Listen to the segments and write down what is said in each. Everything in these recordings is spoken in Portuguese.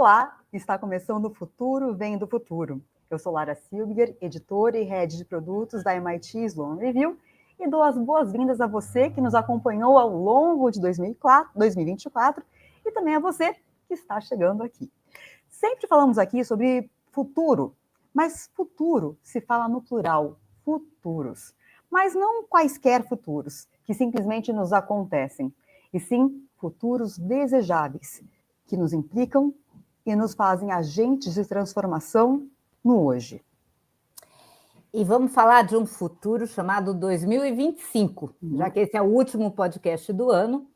Olá, está começando o Futuro Vem do Futuro. Eu sou Lara Silbiger, editora e head de produtos da MIT Sloan Review, e dou as boas-vindas a você que nos acompanhou ao longo de 2024 e também a você que está chegando aqui. Sempre falamos aqui sobre futuro, mas futuro se fala no plural, futuros. Mas não quaisquer futuros, que simplesmente nos acontecem, e sim futuros desejáveis, que nos implicam e nos fazem agentes de transformação no hoje. E vamos falar de um futuro chamado 2025, já que esse é o último podcast do ano.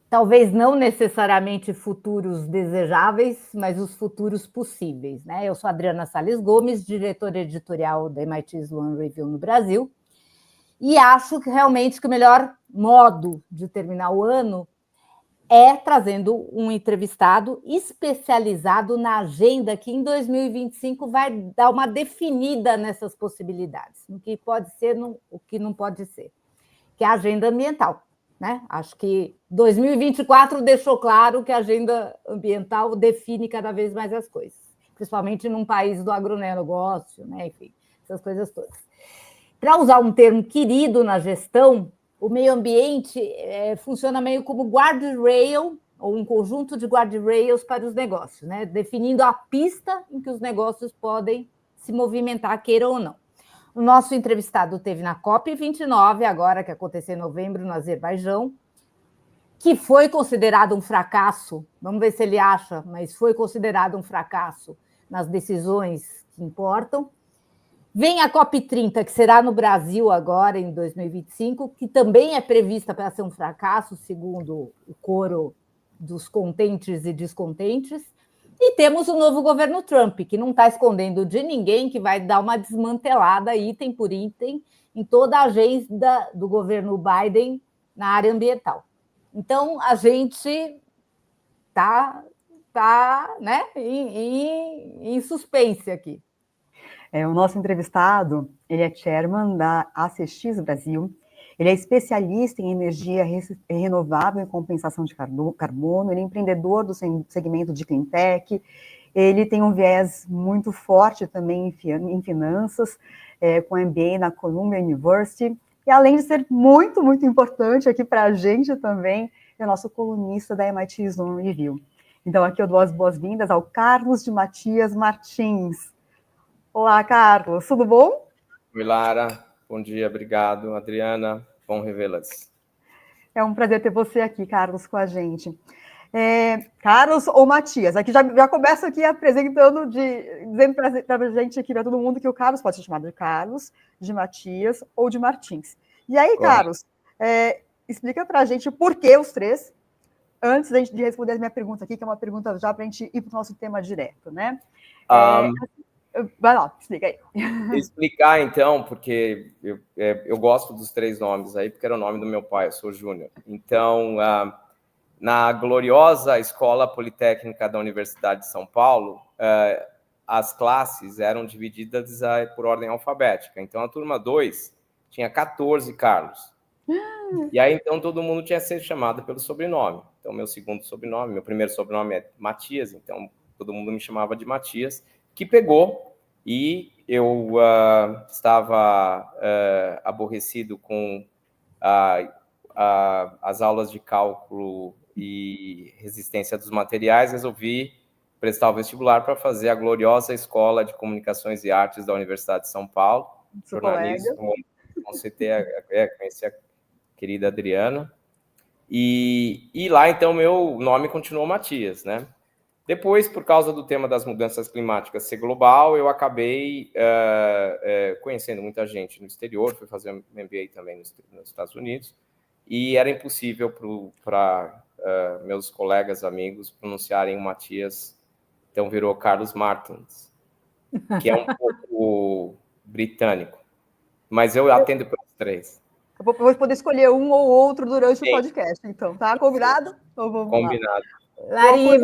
Talvez não necessariamente futuros desejáveis, mas os futuros possíveis, né? Eu sou Adriana Salles Gomes, diretora editorial da MIT Sloan Review no Brasil, e acho que realmente que o melhor modo de terminar o ano é trazendo um entrevistado especializado na agenda que em 2025 vai dar uma definida nessas possibilidades, no que pode ser, no o que não pode ser, que é a agenda ambiental, né? Acho que 2024 deixou claro que a agenda ambiental define cada vez mais as coisas, principalmente num país do agronegócio, né? Enfim, essas coisas todas. Para usar um termo querido na gestão, o meio ambiente funciona meio como guardrail, ou um conjunto de guardrails para os negócios, né? Definindo a pista em que os negócios podem se movimentar, queira ou não. O nosso entrevistado teve na COP29, agora que aconteceu em novembro, no Azerbaijão, que foi considerado um fracasso, vamos ver se ele acha, mas foi considerado um fracasso nas decisões que importam. Vem a COP30, que será no Brasil agora, em 2025, que também é prevista para ser um fracasso, segundo o coro dos contentes e descontentes. E temos o novo governo Trump, que não está escondendo de ninguém, que vai dar uma desmantelada, item por item, em toda a agenda do governo Biden na área ambiental. Então, a gente está né, em suspense aqui. O nosso entrevistado, ele é chairman da ACX Brasil, ele é especialista em energia renovável e compensação de carbono, ele é empreendedor do segmento de cleantech, ele tem um viés muito forte também em finanças, com MBA na Columbia University, e além de ser muito, muito importante aqui para a gente também, é nosso colunista da MIT Sloan Review. Então aqui eu dou as boas-vindas ao Carlos de Matias Martins. Olá, Carlos, tudo bom? Oi, Lara, bom dia, obrigado. Adriana, bom revê-las. É um prazer ter você aqui, Carlos, com a gente. Carlos ou Matias? Aqui já começo aqui apresentando, dizendo para a gente aqui, para todo mundo, que o Carlos pode ser chamado de Carlos, de Matias ou de Martins. E aí, Carlos, explica para a gente por que os três, antes de responder a minha pergunta aqui, que é uma pergunta já para a gente ir para o nosso tema direto, né? Vai lá, explica aí. Explicar, então, porque eu gosto dos três nomes aí, porque era o nome do meu pai, eu sou Júnior. Então, na gloriosa Escola Politécnica da Universidade de São Paulo, as classes eram divididas por ordem alfabética. Então, a turma 2 tinha 14 Carlos. E aí, então, todo mundo tinha que ser chamado pelo sobrenome. Então, meu segundo sobrenome, meu primeiro sobrenome é Matias, então todo mundo me chamava de Matias, que pegou, e eu estava aborrecido com as aulas de cálculo e resistência dos materiais, resolvi prestar o vestibular para fazer a gloriosa Escola de Comunicações e Artes da Universidade de São Paulo, jornalismo, conheci a querida Adriana, e lá, então, meu nome continuou Matias, né? Depois, por causa do tema das mudanças climáticas ser global, eu acabei conhecendo muita gente no exterior, fui fazer um MBA também nos Estados Unidos, e era impossível para meus colegas, amigos, pronunciarem o Matias, então virou Carlos Martins, que é um pouco britânico, mas eu atendo pelos três. Eu vou poder escolher um ou outro durante o podcast, então, tá? Combinado? Então, vamos Combinado. Lá. Lari,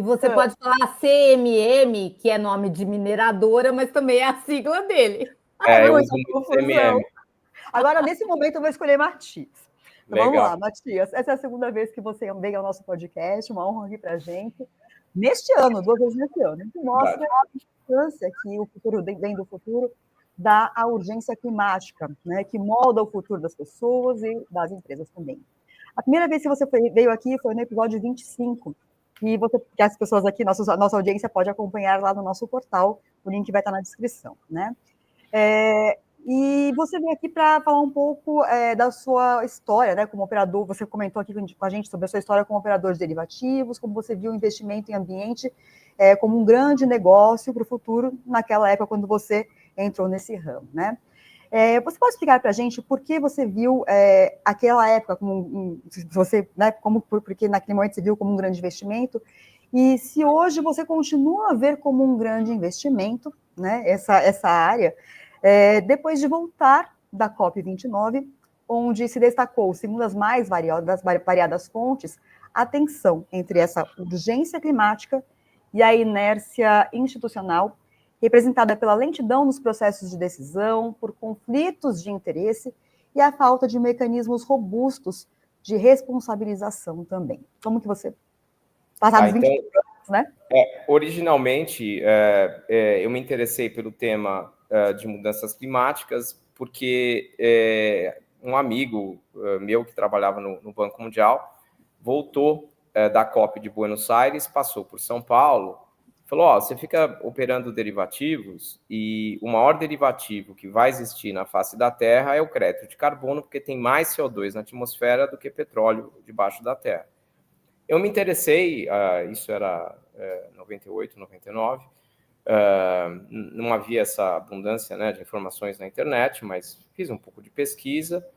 você pode falar CMM, que é nome de mineradora, mas também é a sigla dele. Eu uso muito CMM. Agora, nesse momento, eu vou escolher Martins. Então, vamos lá, Matias. Essa é a segunda vez que você vem ao nosso podcast, uma honra aqui para a gente. Neste ano, 2 vezes neste ano, que mostra a importância que o futuro vem do futuro dá à urgência climática, né, que molda o futuro das pessoas e das empresas também. A primeira vez que você veio aqui foi no episódio 25, que as pessoas aqui, nossa audiência pode acompanhar lá no nosso portal, o link vai estar na descrição, né? E você veio aqui para falar um pouco da sua história, né, como operador. Você comentou aqui com a gente sobre a sua história como operador de derivativos, como você viu o investimento em ambiente como um grande negócio para o futuro, naquela época, quando você entrou nesse ramo, né? Você pode explicar para a gente por que você viu aquela época como porque naquele momento você viu como um grande investimento, e se hoje você continua a ver como um grande investimento, né, essa área, depois de voltar da COP29, onde se destacou, segundo as mais variadas fontes, a tensão entre essa urgência climática e a inércia institucional, representada pela lentidão nos processos de decisão, por conflitos de interesse e a falta de mecanismos robustos de responsabilização também. Como que você... Passados 20 anos, né? Originalmente, eu me interessei pelo tema de mudanças climáticas porque um amigo meu que trabalhava no Banco Mundial voltou da COP de Buenos Aires, passou por São Paulo, falou, você fica operando derivativos e o maior derivativo que vai existir na face da Terra é o crédito de carbono, porque tem mais CO2 na atmosfera do que petróleo debaixo da Terra. Eu me interessei, isso era 98, 99, não havia essa abundância, né, de informações na internet, mas fiz um pouco de pesquisa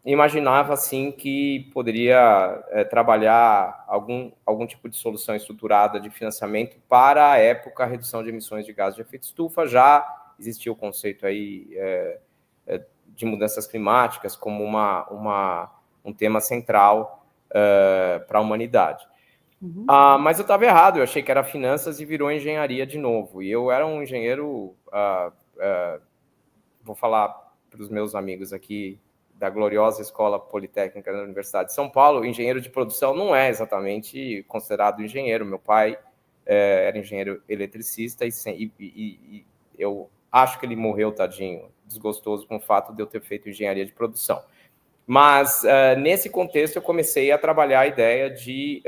e imaginava, assim, que poderia trabalhar algum tipo de solução estruturada de financiamento para a época, a redução de emissões de gases de efeito estufa. Já existia o conceito aí de mudanças climáticas como um tema central para a humanidade. Uhum. Mas eu estava errado, eu achei que era finanças e virou engenharia de novo. E eu era um engenheiro, vou falar para os meus amigos aqui da gloriosa Escola Politécnica da Universidade de São Paulo, engenheiro de produção não é exatamente considerado engenheiro. Meu pai era engenheiro eletricista e eu acho que ele morreu, tadinho, desgostoso com o fato de eu ter feito engenharia de produção. Mas, nesse contexto, eu comecei a trabalhar a ideia de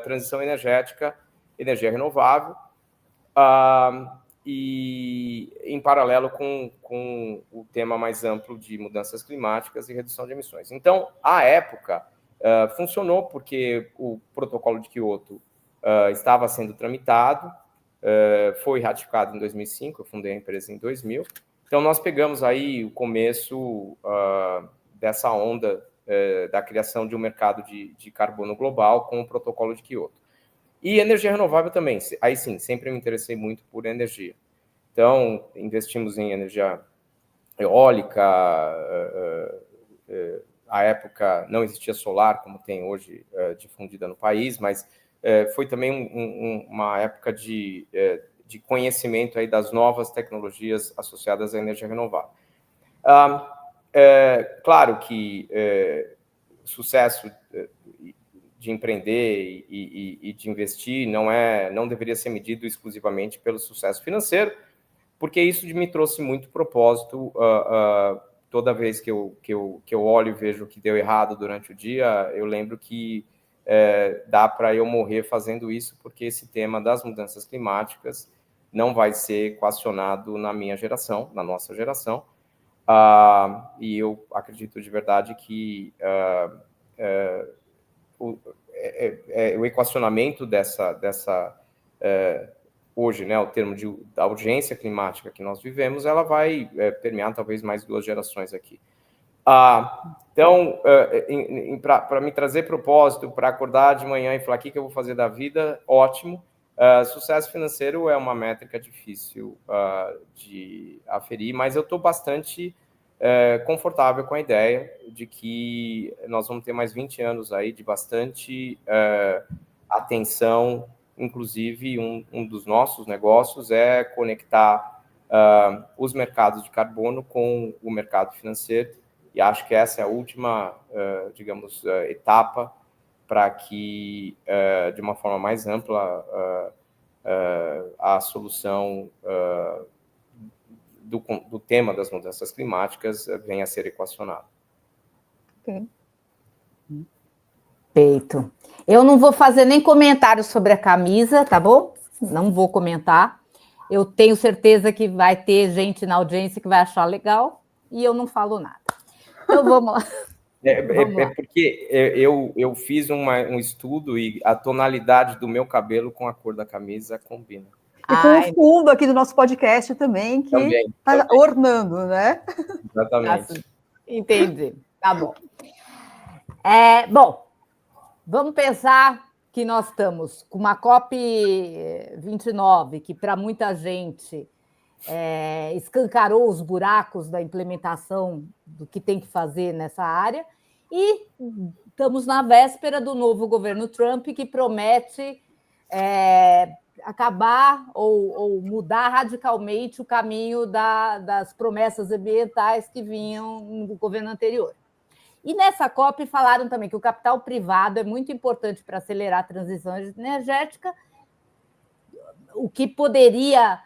transição energética, energia renovável, e em paralelo com o tema mais amplo de mudanças climáticas e redução de emissões. Então, à época, funcionou porque o protocolo de Kyoto estava sendo tramitado, foi ratificado em 2005, eu fundei a empresa em 2000. Então, nós pegamos aí o começo dessa onda da criação de um mercado de carbono global com o protocolo de Kyoto. E energia renovável também. Aí sim, sempre me interessei muito por energia. Então, investimos em energia eólica. À época não existia solar, como tem hoje difundida no país, mas foi também uma época de conhecimento aí das novas tecnologias associadas à energia renovável. Claro que sucesso de empreender e de investir não deveria ser medido exclusivamente pelo sucesso financeiro, porque isso me trouxe muito propósito. Toda vez que eu olho e vejo o que deu errado durante o dia, eu lembro que dá para eu morrer fazendo isso, porque esse tema das mudanças climáticas não vai ser equacionado na minha geração, na nossa geração. E eu acredito de verdade que o equacionamento dessa hoje, né, o termo da urgência climática que nós vivemos, ela vai permear talvez mais 2 gerações aqui. Então, para me trazer propósito, para acordar de manhã e falar o que eu vou fazer da vida, ótimo. Sucesso financeiro é uma métrica difícil de aferir, mas eu estou bastante confortável com a ideia de que nós vamos ter mais 20 anos aí de bastante atenção. Inclusive, um dos nossos negócios é conectar os mercados de carbono com o mercado financeiro e acho que essa é a última, digamos, etapa para que, de uma forma mais ampla, a solução do tema das mudanças climáticas venha a ser equacionada. Ok. Perfeito. Eu não vou fazer nem comentário sobre a camisa, tá bom? Não vou comentar. Eu tenho certeza que vai ter gente na audiência que vai achar legal e eu não falo nada. Então vamos lá. Vamos lá. Porque eu fiz um estudo e a tonalidade do meu cabelo com a cor da camisa combina. E com o fundo aqui do nosso podcast também, que está ornando, né? Exatamente. Entendi. Tá bom. Bom, vamos pensar que nós estamos com uma COP29, que para muita gente escancarou os buracos da implementação do que tem que fazer nessa área, e estamos na véspera do novo governo Trump, que promete acabar ou mudar radicalmente o caminho das promessas ambientais que vinham no governo anterior. E nessa COP falaram também que o capital privado é muito importante para acelerar a transição energética, o que poderia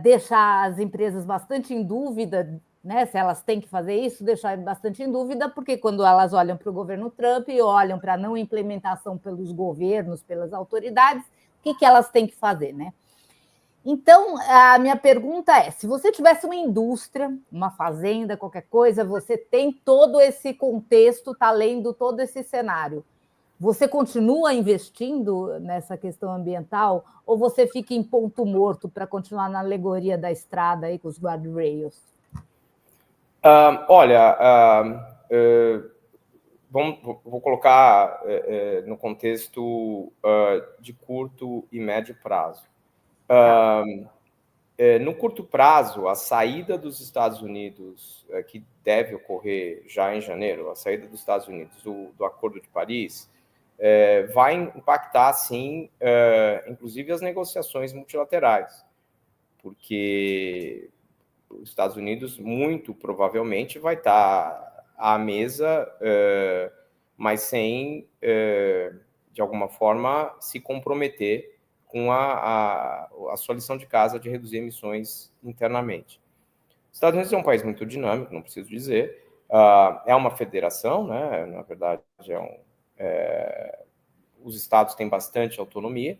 deixar as empresas bastante em dúvida, né, se elas têm que fazer isso, deixar bastante em dúvida, porque quando elas olham para o governo Trump e olham para a não implementação pelos governos, pelas autoridades, o que elas têm que fazer, né? Então, a minha pergunta é, se você tivesse uma indústria, uma fazenda, qualquer coisa, você tem todo esse contexto, está lendo todo esse cenário, você continua investindo nessa questão ambiental ou você fica em ponto morto para continuar na alegoria da estrada aí com os guardrails? Vou colocar no contexto de curto e médio prazo. No curto prazo, a saída dos Estados Unidos, que deve ocorrer já em janeiro, a saída dos Estados Unidos do Acordo de Paris, vai impactar, sim, inclusive as negociações multilaterais, porque os Estados Unidos, muito provavelmente, vai estar à mesa, mas sem, de alguma forma, se comprometer com a sua lição de casa de reduzir emissões internamente. Os Estados Unidos é um país muito dinâmico, não preciso dizer, é uma federação, né? Na verdade, os estados têm bastante autonomia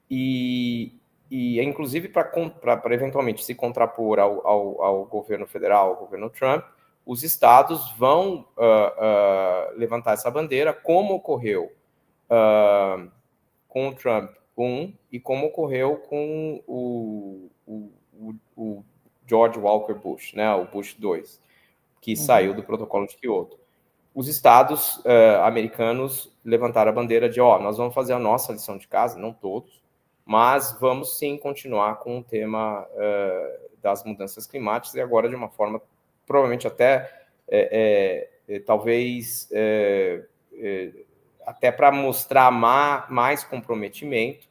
e inclusive para eventualmente se contrapor ao governo federal, ao governo Trump, os estados vão levantar essa bandeira, como ocorreu com o Trump 1 e como ocorreu com o George Walker Bush, né, o Bush 2, que saiu do protocolo de Kyoto. Os estados americanos levantaram a bandeira de, nós vamos fazer a nossa lição de casa, não todos, mas vamos sim continuar com o tema das mudanças climáticas e agora de uma forma, provavelmente até, talvez, até para mostrar mais comprometimento,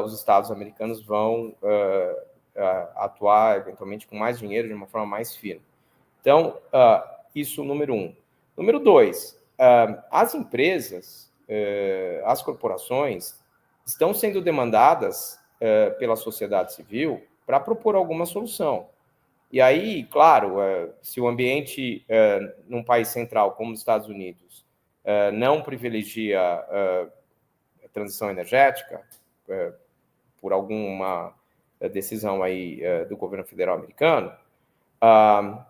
os estados americanos vão atuar, eventualmente, com mais dinheiro, de uma forma mais firme. Então, isso número 1. Número 2, as empresas, as corporações, estão sendo demandadas pela sociedade civil para propor alguma solução. E aí, claro, se o ambiente num país central como os Estados Unidos não privilegia a transição energética, por alguma decisão aí do governo federal americano,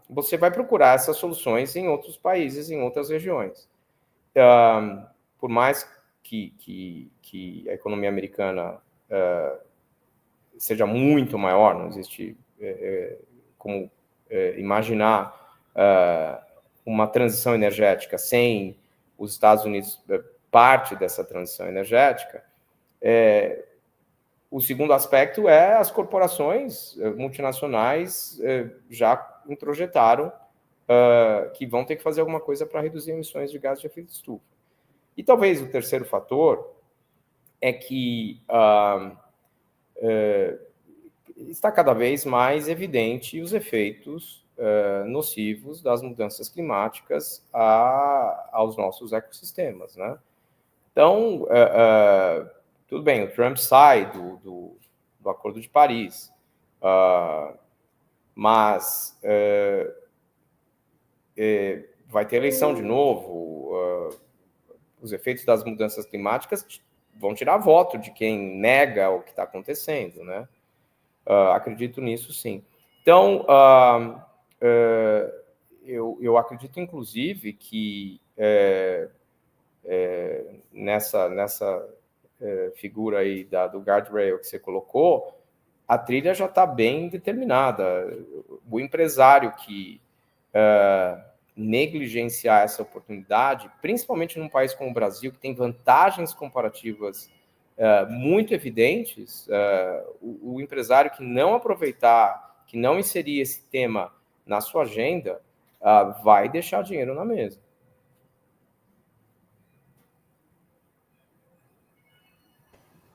você vai procurar essas soluções em outros países, em outras regiões. Por mais que a economia americana seja muito maior, não existe como imaginar uma transição energética sem os Estados Unidos parte dessa transição energética. O segundo aspecto é as corporações multinacionais já introjetaram que vão ter que fazer alguma coisa para reduzir emissões de gases de efeito estufa. E talvez o terceiro fator é que está cada vez mais evidente os efeitos nocivos das mudanças climáticas aos nossos ecossistemas, né? Então, tudo bem, o Trump sai do Acordo de Paris, mas vai ter eleição de novo, os efeitos das mudanças climáticas vão tirar voto de quem nega o que está acontecendo, né? Acredito nisso, sim. Então, eu acredito, inclusive, que nessa figura aí do guardrail que você colocou, a trilha já está bem determinada. O empresário que negligenciar essa oportunidade, principalmente num país como o Brasil, que tem vantagens comparativas muito evidentes, o empresário que não aproveitar, que não inserir esse tema na sua agenda, vai deixar dinheiro na mesa.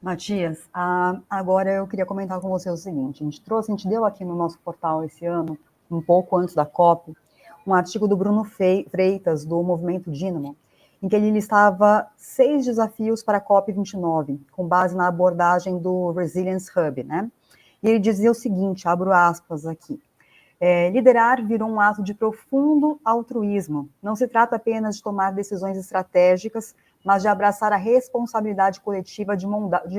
Matias, agora eu queria comentar com você o seguinte: a gente deu aqui no nosso portal esse ano, um pouco antes da COP, um artigo do Bruno Freitas, do Movimento Dínamo, em que ele listava 6 desafios para a COP29, com base na abordagem do Resilience Hub, né? E ele dizia o seguinte, abro aspas aqui: liderar virou um ato de profundo altruísmo. Não se trata apenas de tomar decisões estratégicas, mas de abraçar a responsabilidade coletiva de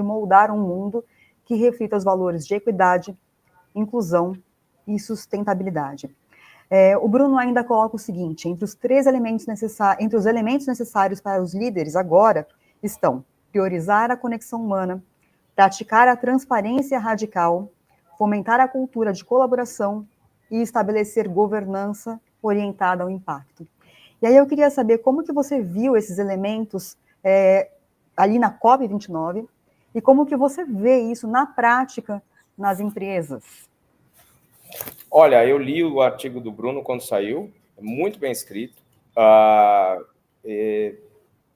moldar um mundo que reflita os valores de equidade, inclusão e sustentabilidade. O Bruno ainda coloca o seguinte: entre os elementos necessários para os líderes agora estão priorizar a conexão humana, praticar a transparência radical, fomentar a cultura de colaboração e estabelecer governança orientada ao impacto. E aí eu queria saber como que você viu esses elementos ali na COP29 e como que você vê isso na prática nas empresas. Olha, eu li o artigo do Bruno quando saiu, muito bem escrito,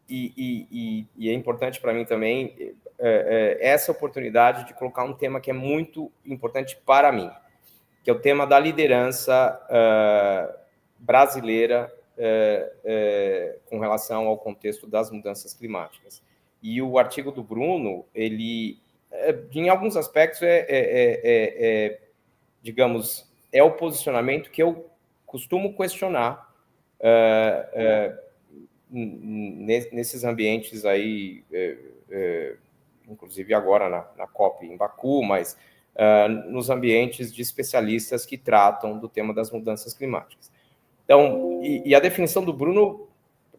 e é importante para mim também essa oportunidade de colocar um tema que é muito importante para mim, que é o tema da liderança brasileira com relação ao contexto das mudanças climáticas. E o artigo do Bruno, ele, em alguns aspectos, digamos, é o posicionamento que eu costumo questionar nesses ambientes aí, inclusive agora na COP em Baku, mas nos ambientes de especialistas que tratam do tema das mudanças climáticas. Então, e a definição do Bruno,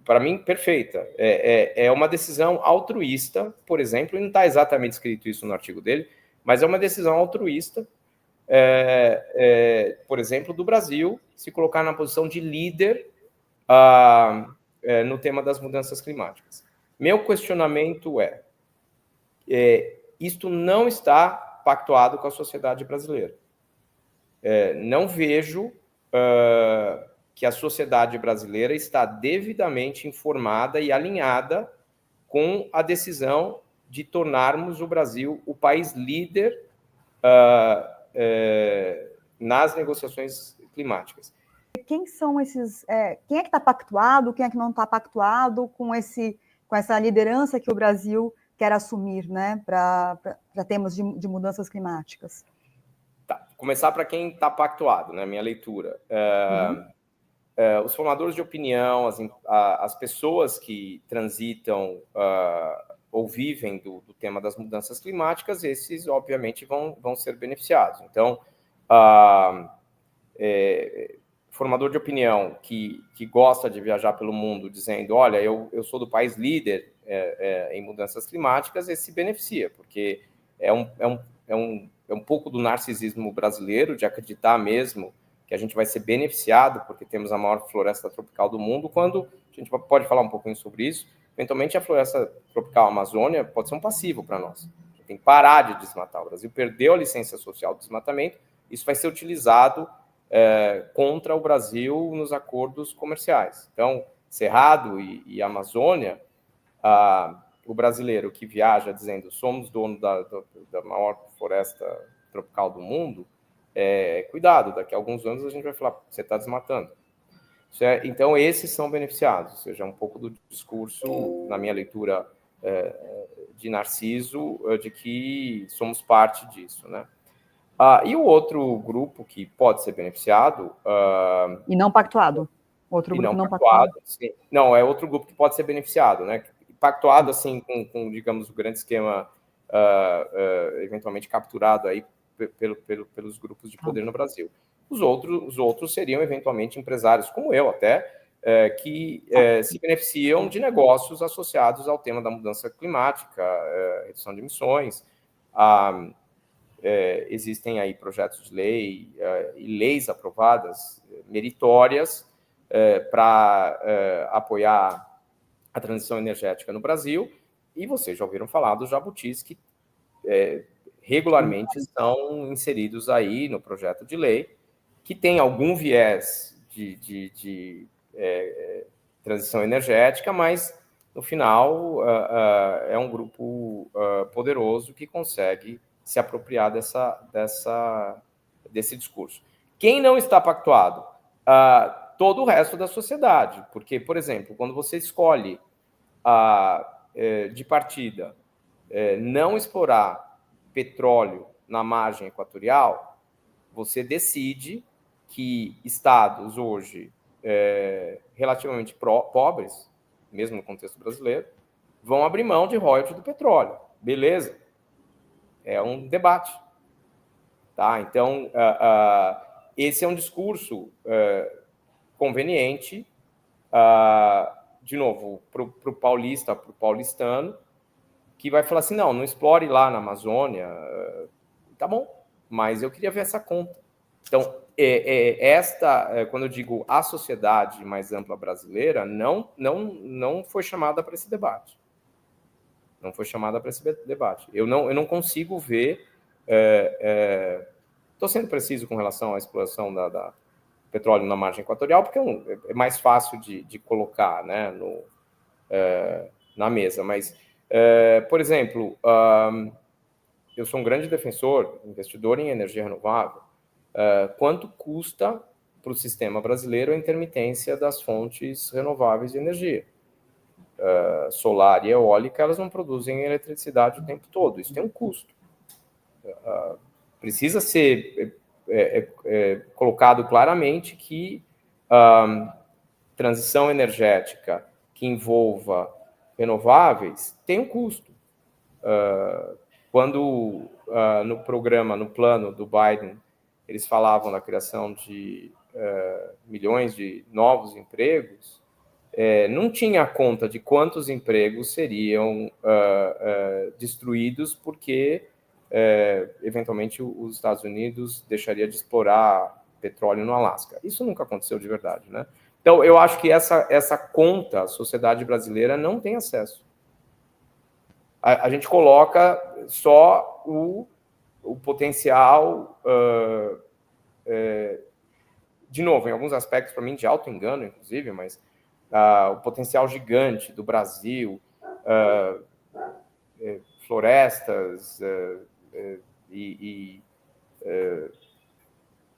para mim, perfeita. É uma decisão altruísta, por exemplo, e não está exatamente escrito isso no artigo dele, mas é uma decisão altruísta, por exemplo, do Brasil se colocar na posição de líder no tema das mudanças climáticas. Meu questionamento isto não está pactuado com a sociedade brasileira. Não vejo que a sociedade brasileira está devidamente informada e alinhada com a decisão de tornarmos o Brasil o país líder nas negociações climáticas. Quem são esses? Quem é que está pactuado? Quem é que não está pactuado com essa liderança que o Brasil quer assumir, né, para temas de mudanças climáticas? Tá. Começar para quem está pactuado, né? Minha leitura. Os formadores de opinião, as pessoas que transitam ou vivem do tema das mudanças climáticas, esses, obviamente, vão ser beneficiados. Então, formador de opinião que gosta de viajar pelo mundo dizendo, olha, eu sou do país líder em mudanças climáticas, esse se beneficia, porque é um pouco do narcisismo brasileiro de acreditar mesmo que a gente vai ser beneficiado porque temos a maior floresta tropical do mundo, quando a gente pode falar um pouquinho sobre isso, eventualmente a floresta tropical Amazônia pode ser um passivo para nós. A gente tem que parar de desmatar. O Brasil perdeu a licença social do desmatamento, isso vai ser utilizado contra o Brasil nos acordos comerciais. Então, Cerrado e Amazônia, o brasileiro que viaja dizendo somos dono da maior floresta tropical do mundo, cuidado, daqui a alguns anos a gente vai falar, você está desmatando. Então, esses são beneficiados, ou seja, um pouco do discurso, na minha leitura de Narciso, de que somos parte disso, né? E o outro grupo que pode ser beneficiado... E não pactuado. Outro grupo não pactuado. Sim. Não, é outro grupo que pode ser beneficiado, né? Pactuado, assim, com digamos, o grande esquema eventualmente capturado aí pelos grupos de poder no Brasil. Os outros seriam, eventualmente, empresários, como eu até, que se beneficiam de negócios associados ao tema da mudança climática, redução de emissões. Existem aí projetos de lei e leis aprovadas, meritórias, para apoiar a transição energética no Brasil, e vocês já ouviram falar dos jabutis que regularmente estão inseridos aí no projeto de lei, que tem algum viés de transição energética, mas, no final, é um grupo poderoso que consegue se apropriar desse discurso. Quem não está pactuado? Todo o resto da sociedade, porque, por exemplo, quando você escolhe de partida não explorar petróleo na margem equatorial, você decide que estados hoje relativamente pobres, mesmo no contexto brasileiro, vão abrir mão de royalties do petróleo. Beleza. É um debate. Tá? Então, esse é um discurso conveniente, de novo, para o paulista, para o paulistano, que vai falar assim, não explore lá na Amazônia, tá bom, mas eu queria ver essa conta. Então, quando eu digo a sociedade mais ampla brasileira, não foi chamada para esse debate. Não foi chamada para esse debate. Eu não consigo ver... Estou sendo preciso com relação à exploração da petróleo na margem equatorial, porque é mais fácil de colocar, né, na mesa. Mas, por exemplo, eu sou um grande defensor, investidor em energia renovável. Quanto custa para o sistema brasileiro a intermitência das fontes renováveis de energia? Solar e eólica, elas não produzem eletricidade o tempo todo. Isso tem um custo. Precisa ser colocado claramente que transição energética que envolva renováveis tem um custo. Quando no plano do Biden, eles falavam da criação de milhões de novos empregos, não tinha conta de quantos empregos seriam destruídos porque, eventualmente, os Estados Unidos deixaria de explorar petróleo no Alasca. Isso nunca aconteceu de verdade, né? Então, eu acho que essa conta a sociedade brasileira não tem acesso. A gente coloca só o potencial, de novo, em alguns aspectos, para mim, de auto-engano, inclusive, mas o potencial gigante do Brasil, florestas e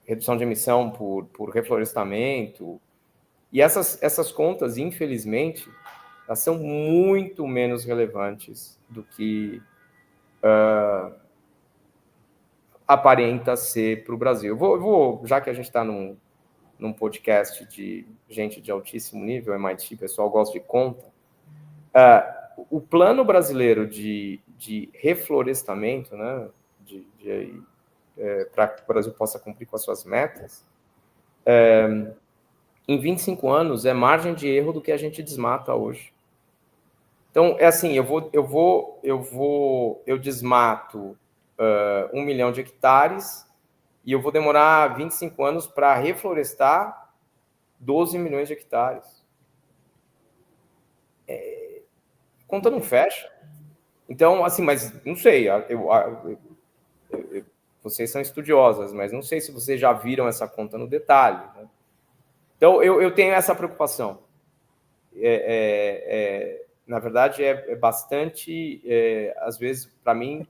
redução de emissão por reflorestamento. E essas contas, infelizmente, elas são muito menos relevantes do que aparenta ser para o Brasil. Eu vou, já que a gente está num podcast de gente de altíssimo nível, MIT, pessoal gosta de conta, o plano brasileiro de reflorestamento, né, para que o Brasil possa cumprir com as suas metas, em 25 anos é margem de erro do que a gente desmata hoje. Então, é assim, eu desmato 1 milhão de hectares e eu vou demorar 25 anos para reflorestar 12 milhões de hectares. Conta não fecha. Então, assim, mas não sei, vocês são estudiosas, mas não sei se vocês já viram essa conta no detalhe, né? Então, eu tenho essa preocupação. Na verdade, é bastante, às vezes, para mim,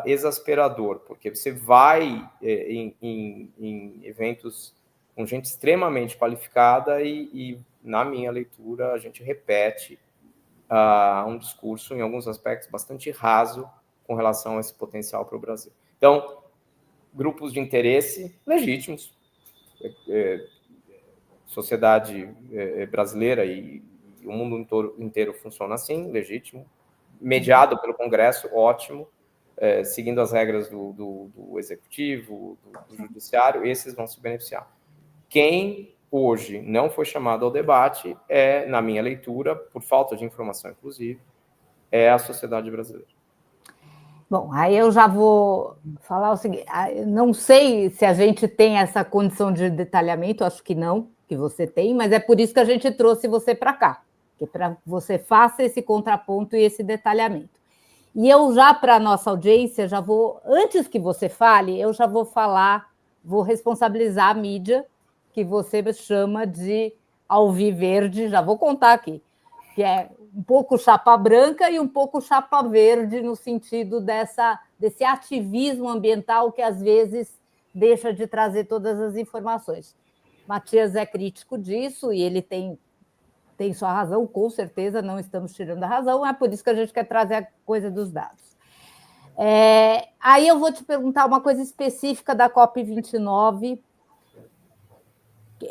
exasperador, porque você vai em eventos com gente extremamente qualificada e, na minha leitura, a gente repete um discurso, em alguns aspectos, bastante raso com relação a esse potencial para o Brasil. Então, grupos de interesse legítimos, sociedade brasileira e o mundo inteiro funciona assim, legítimo, mediado pelo Congresso, ótimo, seguindo as regras do Executivo, do Judiciário, esses vão se beneficiar. Quem hoje não foi chamado ao debate na minha leitura, por falta de informação, inclusive, é a sociedade brasileira. Bom, aí eu já vou falar o seguinte, não sei se a gente tem essa condição de detalhamento, acho que não, que você tem, mas é por isso que a gente trouxe você para cá, que para você faça esse contraponto e esse detalhamento. E eu já, para a nossa audiência, já vou, antes que você fale, eu já vou falar, vou responsabilizar a mídia, que você chama de alviverde, já vou contar aqui, que é um pouco chapa branca e um pouco chapa verde, no sentido desse ativismo ambiental que, às vezes, deixa de trazer todas as informações. Matias é crítico disso e ele tem sua razão, com certeza, não estamos tirando a razão, é por isso que a gente quer trazer a coisa dos dados. Aí eu vou te perguntar uma coisa específica da COP29.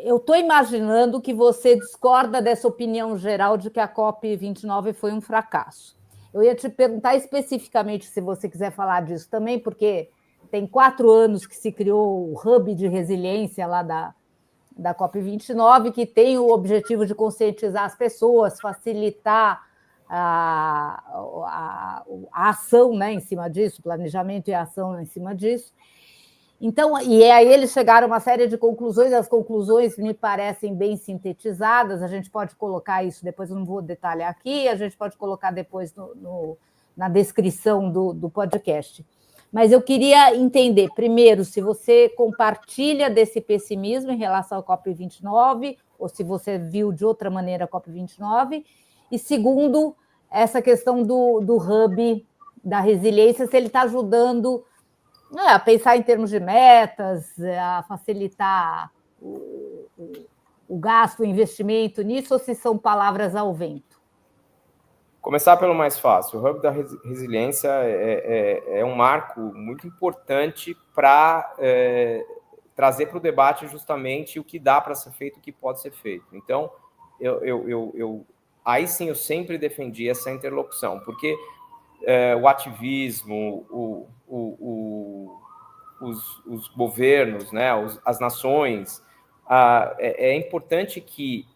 Eu estou imaginando que você discorda dessa opinião geral de que a COP29 foi um fracasso. Eu ia te perguntar especificamente se você quiser falar disso também, porque tem 4 anos que se criou o Hub de Resiliência lá da COP29, que tem o objetivo de conscientizar as pessoas, facilitar a ação, né, em cima disso, planejamento e ação em cima disso. Então, e aí eles chegaram a uma série de conclusões, as conclusões me parecem bem sintetizadas, a gente pode colocar isso, depois eu não vou detalhar aqui, a gente pode colocar depois na descrição do podcast. Mas eu queria entender, primeiro, se você compartilha desse pessimismo em relação ao COP29, ou se você viu de outra maneira a COP29, e segundo, essa questão do Hub da resiliência, se ele está ajudando a pensar em termos de metas, a facilitar o gasto, o investimento nisso, ou se são palavras ao vento? Começar pelo mais fácil. O Hub da Resiliência é um marco muito importante para trazer para o debate justamente o que dá para ser feito, o que pode ser feito. Então, aí sim eu sempre defendi essa interlocução, porque o ativismo, os governos, né, as nações, é importante que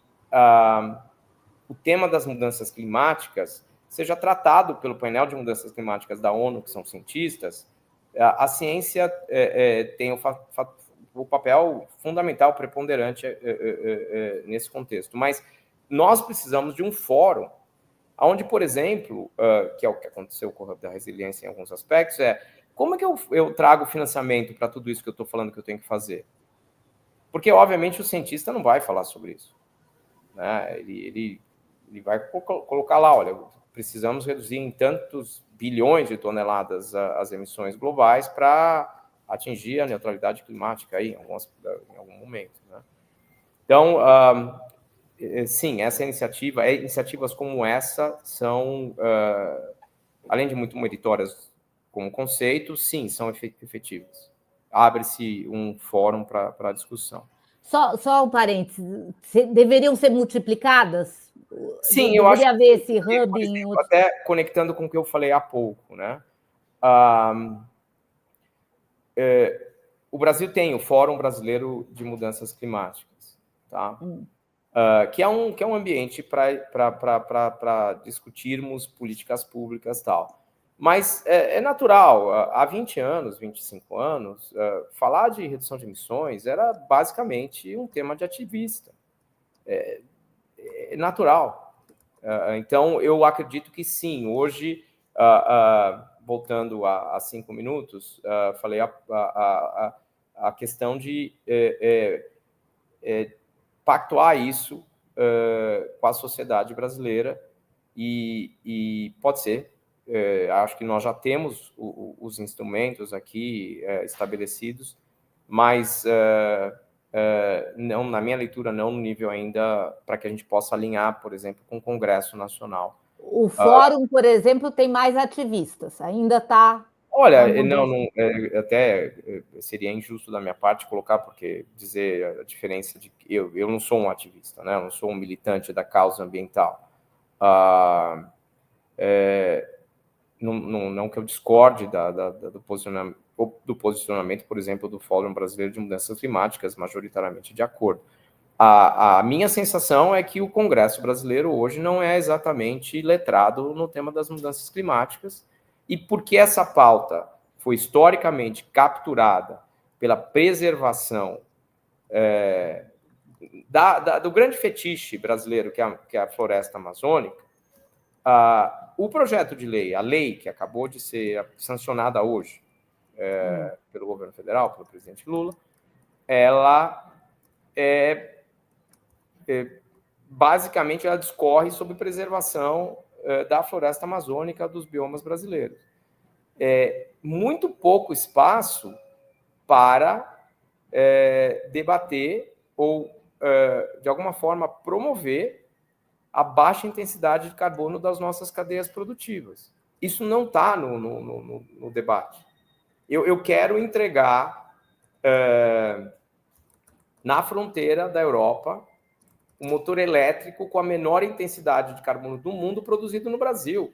o tema das mudanças climáticas seja tratado pelo painel de mudanças climáticas da ONU, que são cientistas. A ciência tem o papel fundamental, preponderante nesse contexto. Mas nós precisamos de um fórum onde, por exemplo, que é o que aconteceu com o Hub da Resiliência em alguns aspectos, como é que eu trago financiamento para tudo isso que eu estou falando que eu tenho que fazer? Porque, obviamente, o cientista não vai falar sobre isso. Né? Ele vai colocar lá, olha, precisamos reduzir em tantos bilhões de toneladas as emissões globais para atingir a neutralidade climática aí, em algum momento. Né? Então, sim, iniciativas como essa são, além de muito meritórias como conceito, sim, são efetivas. Abre-se um fórum para discussão. Só um parênteses, deveriam ser multiplicadas? Sim, eu acho que haver esse hub por exemplo, até conectando com o que eu falei há pouco, né? O Brasil tem o Fórum Brasileiro de Mudanças Climáticas, tá? Que é um ambiente para discutirmos políticas públicas e tal. Mas é natural, há 20 anos, 25 anos, falar de redução de emissões era basicamente um tema de ativista. É natural. Então, eu acredito que sim, hoje, voltando a 5 minutos, falei a questão de pactuar isso com a sociedade brasileira e pode ser acho que nós já temos os instrumentos aqui estabelecidos, mas não, na minha leitura, não no nível ainda para que a gente possa alinhar, por exemplo, com o Congresso Nacional. O fórum, por exemplo, tem mais ativistas, ainda está... Olha, até seria injusto da minha parte colocar, porque dizer a diferença de... Eu não sou um ativista, né? Eu não sou um militante da causa ambiental. Não que eu discorde do posicionamento, por exemplo, do Fórum Brasileiro de Mudanças Climáticas, majoritariamente de acordo. A minha sensação é que o Congresso brasileiro hoje não é exatamente letrado no tema das mudanças climáticas, e porque essa pauta foi historicamente capturada pela preservação do grande fetiche brasileiro, que é a floresta amazônica, o projeto de lei, a lei que acabou de ser sancionada hoje pelo governo federal, pelo presidente Lula, ela basicamente ela discorre sobre preservação da floresta amazônica, dos biomas brasileiros. Muito pouco espaço para debater ou, de alguma forma, promover a baixa intensidade de carbono das nossas cadeias produtivas. Isso não está no debate. Eu quero entregar na fronteira da Europa um motor elétrico com a menor intensidade de carbono do mundo produzido no Brasil.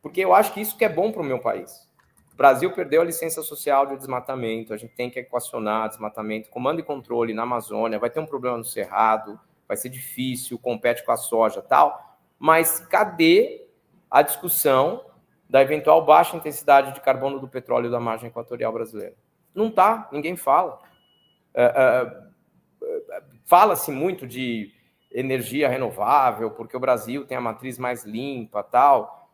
Porque eu acho que isso que é bom para o meu país. O Brasil perdeu a licença social de desmatamento, a gente tem que equacionar desmatamento, comando e controle na Amazônia, vai ter um problema no Cerrado, vai ser difícil, compete com a soja e tal, mas cadê a discussão da eventual baixa intensidade de carbono do petróleo da margem equatorial brasileira? Não está, ninguém fala. Fala-se muito de energia renovável, porque o Brasil tem a matriz mais limpa, tal,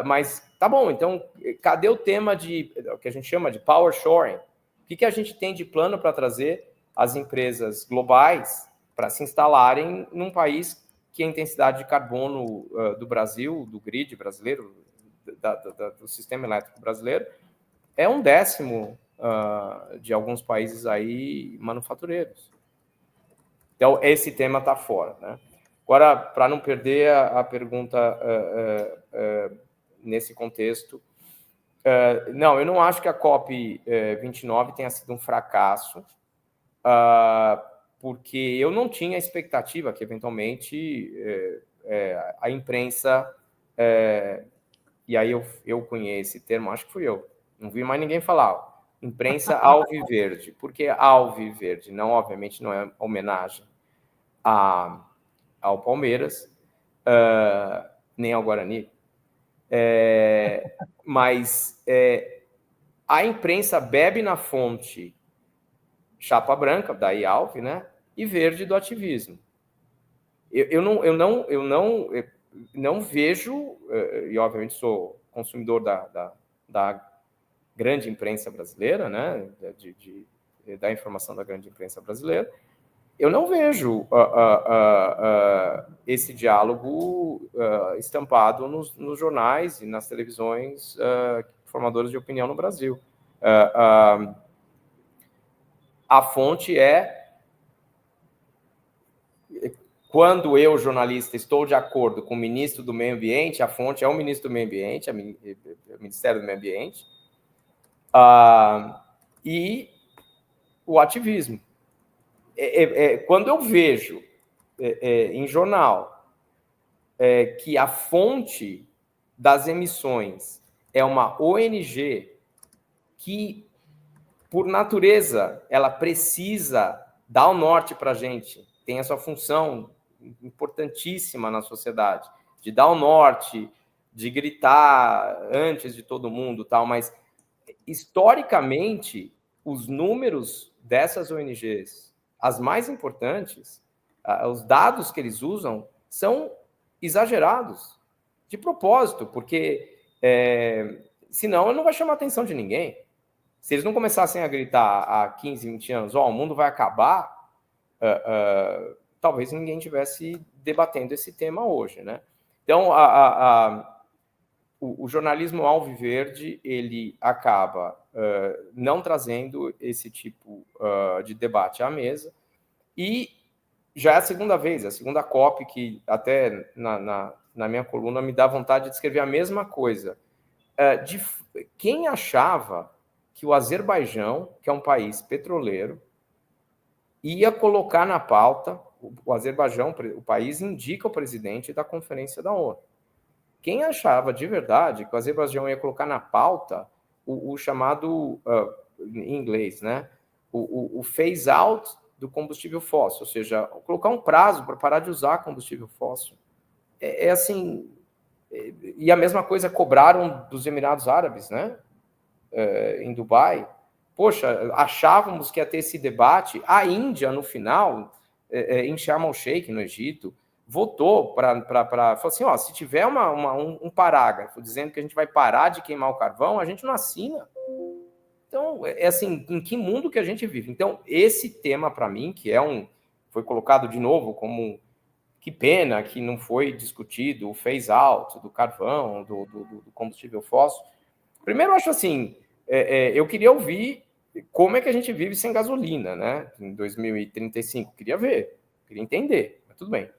mas tá bom, então cadê o tema o que a gente chama de power shoring? O que a gente tem de plano para trazer as empresas globais para se instalarem num país que a intensidade de carbono do Brasil, do grid brasileiro, do sistema elétrico brasileiro, é 1/10 de alguns países aí manufatureiros. Então, esse tema está fora, né? Agora, para não perder a pergunta nesse contexto, não, eu não acho que a COP29 tenha sido um fracasso, porque eu não tinha expectativa que, eventualmente, a imprensa... e aí eu conheço esse termo, acho que fui eu, não vi mais ninguém falar, imprensa alviverde. Por que alviverde? Não, obviamente, não é homenagem ao Palmeiras, nem ao Guarani, mas a imprensa bebe na fonte chapa branca, daí alve, né? E verde do ativismo. Eu não vejo, e obviamente sou consumidor da grande imprensa brasileira, né? Da informação da grande imprensa brasileira, eu não vejo esse diálogo estampado nos jornais e nas televisões formadoras de opinião no Brasil. A fonte quando eu, jornalista, estou de acordo com o ministro do Meio Ambiente, a fonte é o ministro do Meio Ambiente, o Ministério do Meio Ambiente, e o ativismo. Quando eu vejo em jornal que a fonte das emissões é uma ONG que, por natureza, ela precisa dar o norte para a gente, tem a sua função importantíssima na sociedade, de dar o norte, de gritar antes de todo mundo, tal, mas, historicamente, os números dessas ONGs, as mais importantes, os dados que eles usam são exagerados, de propósito, porque senão não vai chamar a atenção de ninguém. Se eles não começassem a gritar há 15, 20 anos, o mundo vai acabar, talvez ninguém estivesse debatendo esse tema hoje, né? Então, o jornalismo alviverde, ele acaba não trazendo esse tipo de debate à mesa, e já é a segunda vez, a segunda COP, que até na minha coluna me dá vontade de escrever a mesma coisa. Quem achava que o Azerbaijão, que é um país petroleiro, ia colocar na pauta, o Azerbaijão, o país indica o presidente da Conferência da ONU. Quem achava de verdade que o Azerbaijão ia colocar na pauta o chamado, em inglês, né, o phase out do combustível fóssil, ou seja, colocar um prazo para parar de usar combustível fóssil. Assim, e a mesma coisa cobraram dos Emirados Árabes, né, em Dubai. Poxa, achávamos que ia ter esse debate. A Índia, no final, em Sharm el-Sheikh, no Egito, votou para falou assim, ó, se tiver um parágrafo dizendo que a gente vai parar de queimar o carvão, a gente não assina. Então, assim, em que mundo que a gente vive? Então, esse tema, para mim, que foi colocado de novo como que pena que não foi discutido o phase out do carvão, do combustível fóssil. Primeiro, eu acho assim, eu queria ouvir como é que a gente vive sem gasolina, né? Em 2035, queria ver, queria entender, mas tudo bem.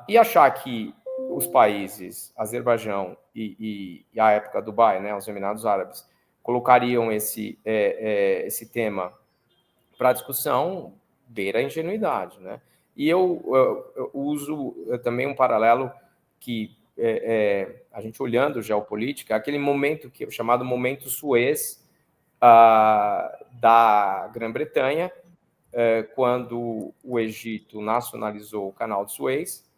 E achar que os países, Azerbaijão e à época Dubai, né, os Emirados Árabes, colocariam esse tema para discussão, beira a ingenuidade, né? E eu uso também um paralelo que a gente olhando geopolítica, aquele momento que é chamado momento Suez da Grã-Bretanha, quando o Egito nacionalizou o canal de Suez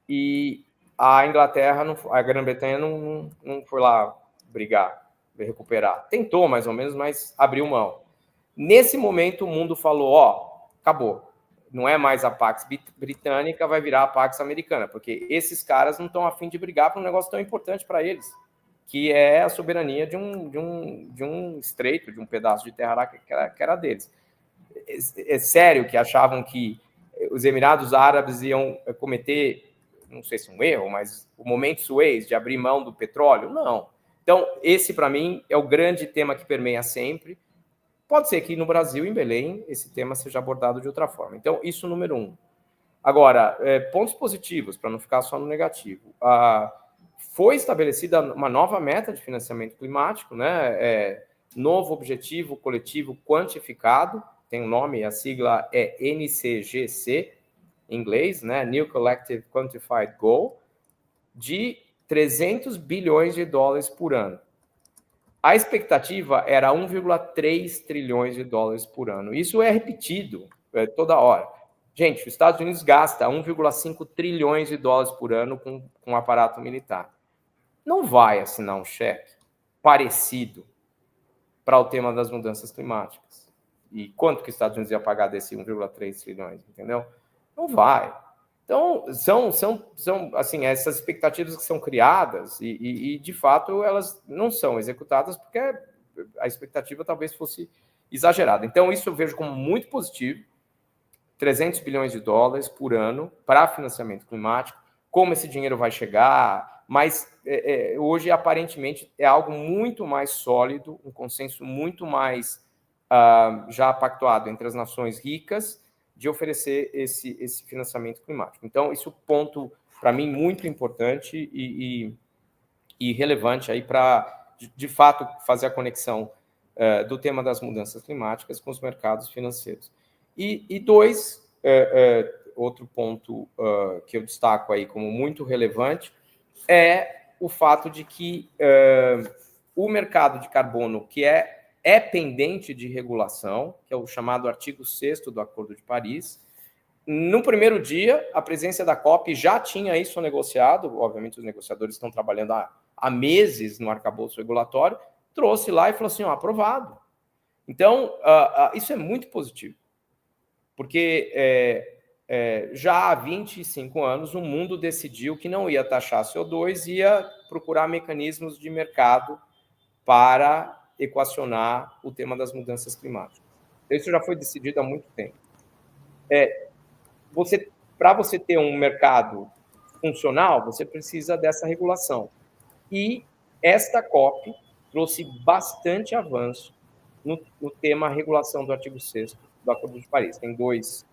e a Inglaterra, a Grã-Bretanha não foi lá brigar, recuperar. Tentou mais ou menos, mas abriu mão. Nesse momento o mundo falou, acabou. Não é mais a Pax britânica, vai virar a Pax americana, porque esses caras não estão a fim de brigar para um negócio tão importante para eles, que é a soberania de um estreito, de um pedaço de terra que era deles. É sério que achavam que os Emirados Árabes iam cometer, não sei se um erro, mas o momento Suez de abrir mão do petróleo? Não. Então, esse, para mim, é o grande tema que permeia sempre. Pode ser que no Brasil, em Belém, esse tema seja abordado de outra forma. Então, isso número 1. Agora, pontos positivos, para não ficar só no negativo. Foi estabelecida uma nova meta de financiamento climático, né? Novo objetivo coletivo quantificado, tem um nome, a sigla é NCGC, em inglês, né? New Collective Quantified Goal, de 300 bilhões de dólares por ano. A expectativa era 1,3 trilhões de dólares por ano. Isso é repetido toda hora. Gente, os Estados Unidos gasta 1,5 trilhões de dólares por ano com um aparato militar. Não vai assinar um cheque parecido para o tema das mudanças climáticas. E quanto que os Estados Unidos ia pagar desse 1,3 trilhões, entendeu? Não vai. Então, são assim, essas expectativas que são criadas e, de fato, elas não são executadas porque a expectativa talvez fosse exagerada. Então, isso eu vejo como muito positivo, 300 bilhões de dólares por ano para financiamento climático, como esse dinheiro vai chegar, mas hoje, aparentemente, é algo muito mais sólido, um consenso muito mais já pactuado entre as nações ricas, de oferecer esse financiamento climático. Então, isso é um ponto, para mim, muito importante e relevante aí para, de fato, fazer a conexão do tema das mudanças climáticas com os mercados financeiros. E dois, outro ponto que eu destaco aí como muito relevante é o fato de que o mercado de carbono, que é pendente de regulação, que é o chamado artigo 6º do Acordo de Paris. No primeiro dia, a presidência da COP já tinha isso negociado, obviamente os negociadores estão trabalhando há meses no arcabouço regulatório, trouxe lá e falou assim, aprovado. Então, isso é muito positivo, porque já há 25 anos o mundo decidiu que não ia taxar CO2, ia procurar mecanismos de mercado para equacionar o tema das mudanças climáticas. Isso já foi decidido há muito tempo. Para você ter um mercado funcional, você precisa dessa regulação. E esta COP trouxe bastante avanço no tema regulação do artigo 6º do Acordo de Paris. Tem duas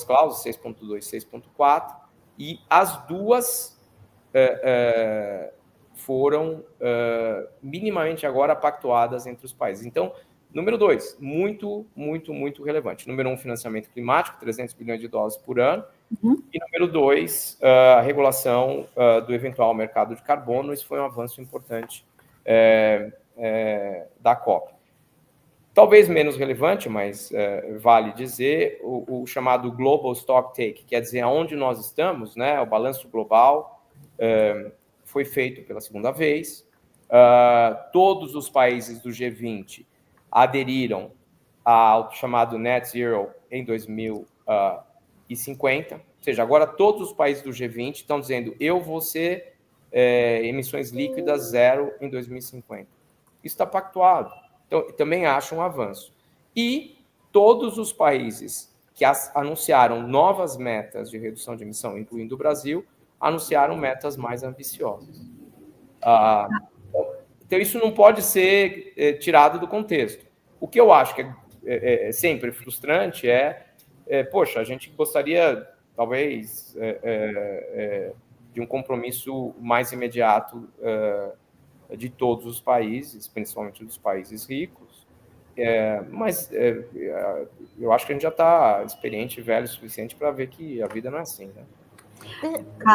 cláusulas, 6.2 e 6.4, e as duas foram minimamente agora pactuadas entre os países. Então, número 2, muito, muito, muito relevante. Número 1, financiamento climático, 300 bilhões de dólares por ano. E número 2, a regulação do eventual mercado de carbono. Isso foi um avanço importante da COP. Talvez menos relevante, mas vale dizer, o chamado Global Stocktake, quer dizer, aonde nós estamos, né, o balanço global foi feito pela segunda vez. Todos os países do G20 aderiram ao chamado Net Zero em 2050, ou seja, agora todos os países do G20 estão dizendo eu vou ser emissões líquidas zero em 2050. Isso está pactuado. Então, também acho um avanço. E todos os países que anunciaram novas metas de redução de emissão, incluindo o Brasil, anunciaram metas mais ambiciosas. Então, isso não pode ser tirado do contexto. O que eu acho que é sempre frustrante poxa, a gente gostaria, talvez, de um compromisso mais imediato de todos os países, principalmente dos países ricos, mas eu acho que a gente já está experiente e velho o suficiente para ver que a vida não é assim, né?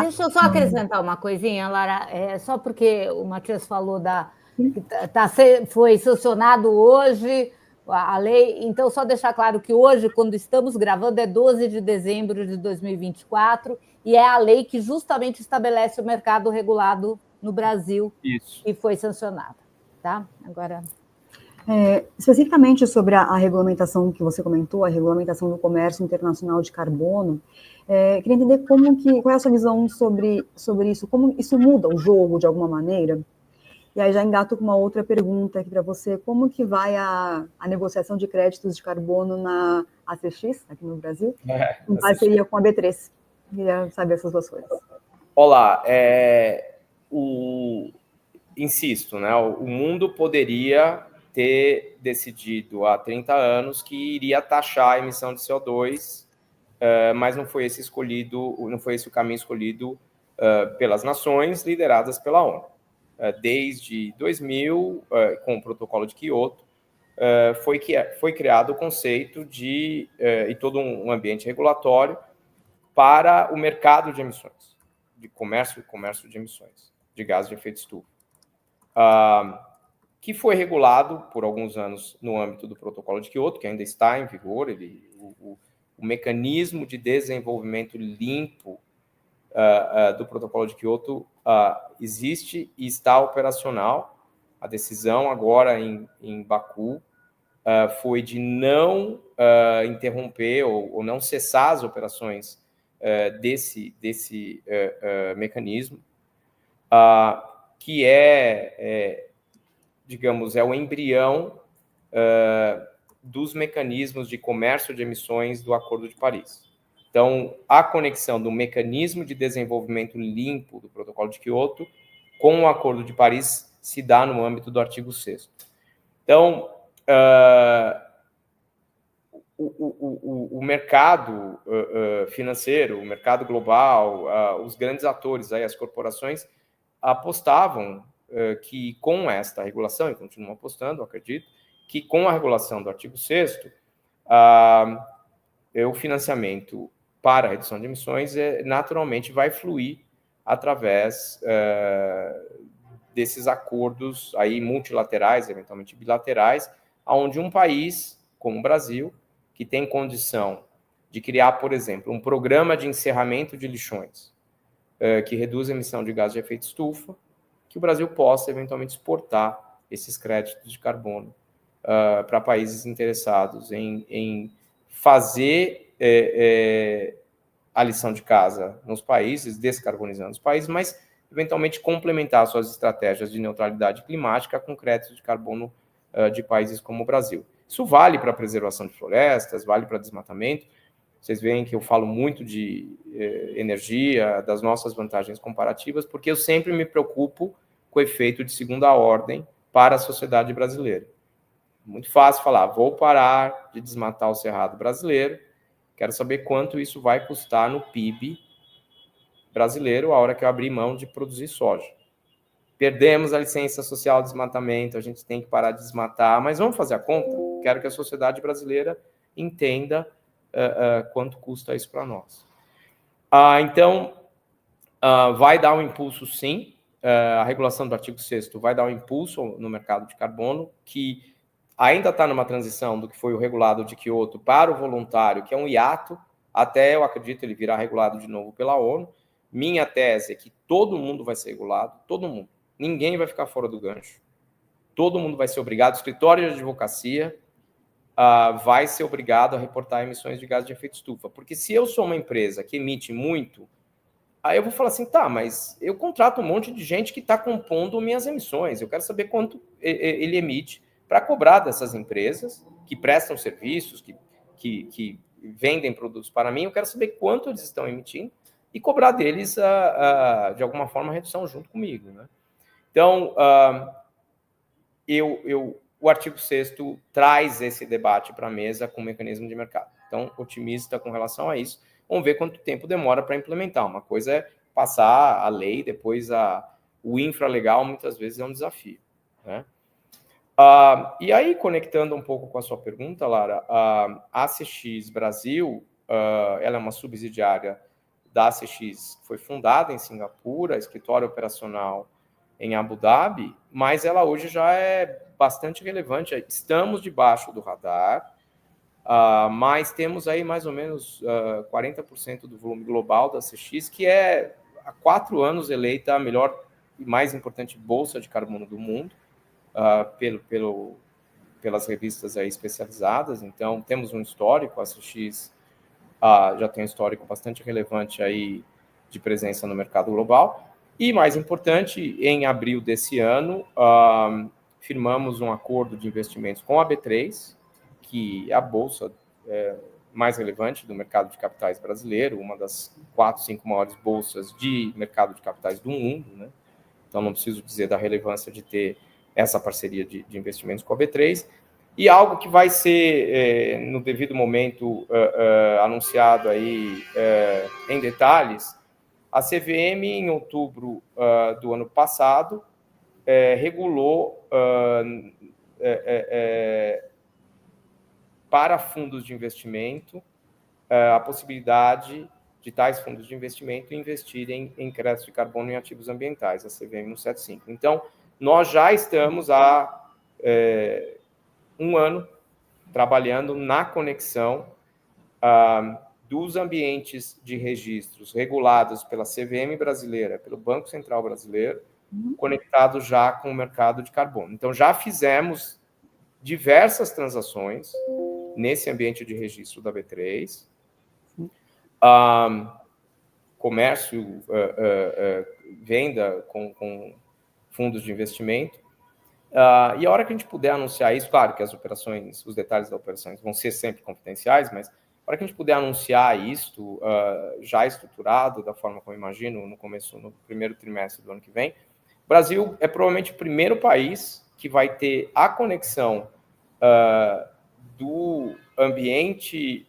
Deixa eu só acrescentar uma coisinha, Lara, só porque o Matias falou foi sancionado hoje a lei, então só deixar claro que hoje, quando estamos gravando, é 12 de dezembro de 2024, e é a lei que justamente estabelece o mercado regulado no Brasil. Isso. E foi sancionada, tá? Agora... especificamente sobre a regulamentação que você comentou, a regulamentação do comércio internacional de carbono, queria entender qual é a sua visão sobre isso, como isso muda o jogo de alguma maneira? E aí já engato com uma outra pergunta aqui para você, como que vai a negociação de créditos de carbono na ACX, aqui no Brasil, em parceria com a B3? Queria saber essas duas coisas. Olá, insisto, né, o mundo poderia ter decidido há 30 anos que iria taxar a emissão de CO2, mas não foi esse o caminho escolhido pelas nações lideradas pela ONU. Desde 2000, com o protocolo de Kyoto, foi criado o conceito e todo um ambiente regulatório para o mercado de emissões, de comércio de emissões de gases de efeito estufa, que foi regulado por alguns anos no âmbito do protocolo de Kyoto, que ainda está em vigor. O mecanismo de desenvolvimento limpo do protocolo de Kyoto existe e está operacional. A decisão agora em Baku foi de não interromper ou não cessar as operações desse mecanismo, que digamos, é o embrião dos mecanismos de comércio de emissões do Acordo de Paris. Então, a conexão do mecanismo de desenvolvimento limpo do Protocolo de Kyoto com o Acordo de Paris se dá no âmbito do artigo 6º. Então, o mercado financeiro, o mercado global, os grandes atores, aí, as corporações, apostavam que com esta regulação, e continuam apostando, acredito, que com a regulação do artigo 6º, o financiamento para a redução de emissões naturalmente vai fluir através desses acordos aí multilaterais, eventualmente bilaterais, onde um país, como o Brasil, que tem condição de criar, por exemplo, um programa de encerramento de lixões que reduz a emissão de gases de efeito estufa, que o Brasil possa eventualmente exportar esses créditos de carbono para países interessados em fazer a lição de casa nos países, descarbonizando os países, mas eventualmente complementar suas estratégias de neutralidade climática com créditos de carbono de países como o Brasil. Isso vale para a preservação de florestas, vale para desmatamento, Vocês veem que eu falo muito de energia, das nossas vantagens comparativas, porque eu sempre me preocupo com o efeito de segunda ordem para a sociedade brasileira. Muito fácil falar, vou parar de desmatar o cerrado brasileiro, quero saber quanto isso vai custar no PIB brasileiro a hora que eu abrir mão de produzir soja. Perdemos a licença social de desmatamento, a gente tem que parar de desmatar, mas vamos fazer a conta? Quero que a sociedade brasileira entenda quanto custa isso para nós. Então, vai dar um impulso, sim. A regulação do artigo 6º vai dar um impulso no mercado de carbono, que ainda está numa transição do que foi o regulado de Kyoto para o voluntário, que é um hiato, até, eu acredito, ele virar regulado de novo pela ONU. Minha tese é que todo mundo vai ser regulado, todo mundo. Ninguém vai ficar fora do gancho. Todo mundo vai ser obrigado, o escritório de advocacia vai ser obrigado a reportar emissões de gás de efeito estufa. Porque se eu sou uma empresa que emite muito, aí eu vou falar assim, tá, mas eu contrato um monte de gente que está compondo minhas emissões. Eu quero saber quanto ele emite para cobrar dessas empresas que prestam serviços, que vendem produtos para mim. Eu quero saber quanto eles estão emitindo e cobrar deles, de alguma forma, a redução junto comigo, né? Então, o artigo 6º traz esse debate para a mesa com o mecanismo de mercado. Então, otimista com relação a isso. Vamos ver quanto tempo demora para implementar. Uma coisa é passar a lei, depois o infralegal muitas vezes é um desafio, né? E aí, conectando um pouco com a sua pergunta, Lara, a ACX Brasil, ela é uma subsidiária da ACX, foi fundada em Singapura, escritório operacional em Abu Dhabi, mas ela hoje já é bastante relevante. Estamos debaixo do radar, mas temos aí mais ou menos 40% do volume global da ACX, que é há 4 anos eleita a melhor e mais importante bolsa de carbono do mundo, pelas revistas aí especializadas. Então, temos um histórico, a ACX já tem um histórico bastante relevante aí de presença no mercado global. E, mais importante, em abril desse ano, firmamos um acordo de investimentos com a B3, que é a bolsa mais relevante do mercado de capitais brasileiro, uma das 4, 5 maiores bolsas de mercado de capitais do mundo, né? Então, não preciso dizer da relevância de ter essa parceria de investimentos com a B3. E algo que vai ser, no devido momento, anunciado aí em detalhes, a CVM, em outubro do ano passado, regulou para fundos de investimento a possibilidade de tais fundos de investimento investirem em créditos de carbono em ativos ambientais, a CVM 175. Então, nós já estamos há 1 ano trabalhando na conexão dos ambientes de registros regulados pela CVM brasileira, pelo Banco Central brasileiro, conectados já com o mercado de carbono. Então, já fizemos diversas transações nesse ambiente de registro da B3, comércio, venda com fundos de investimento, e a hora que a gente puder anunciar isso, claro que as operações, os detalhes das operações vão ser sempre confidenciais, mas a hora que a gente puder anunciar isto já estruturado, da forma como eu imagino, no primeiro trimestre do ano que vem, o Brasil é provavelmente o primeiro país que vai ter a conexão do ambiente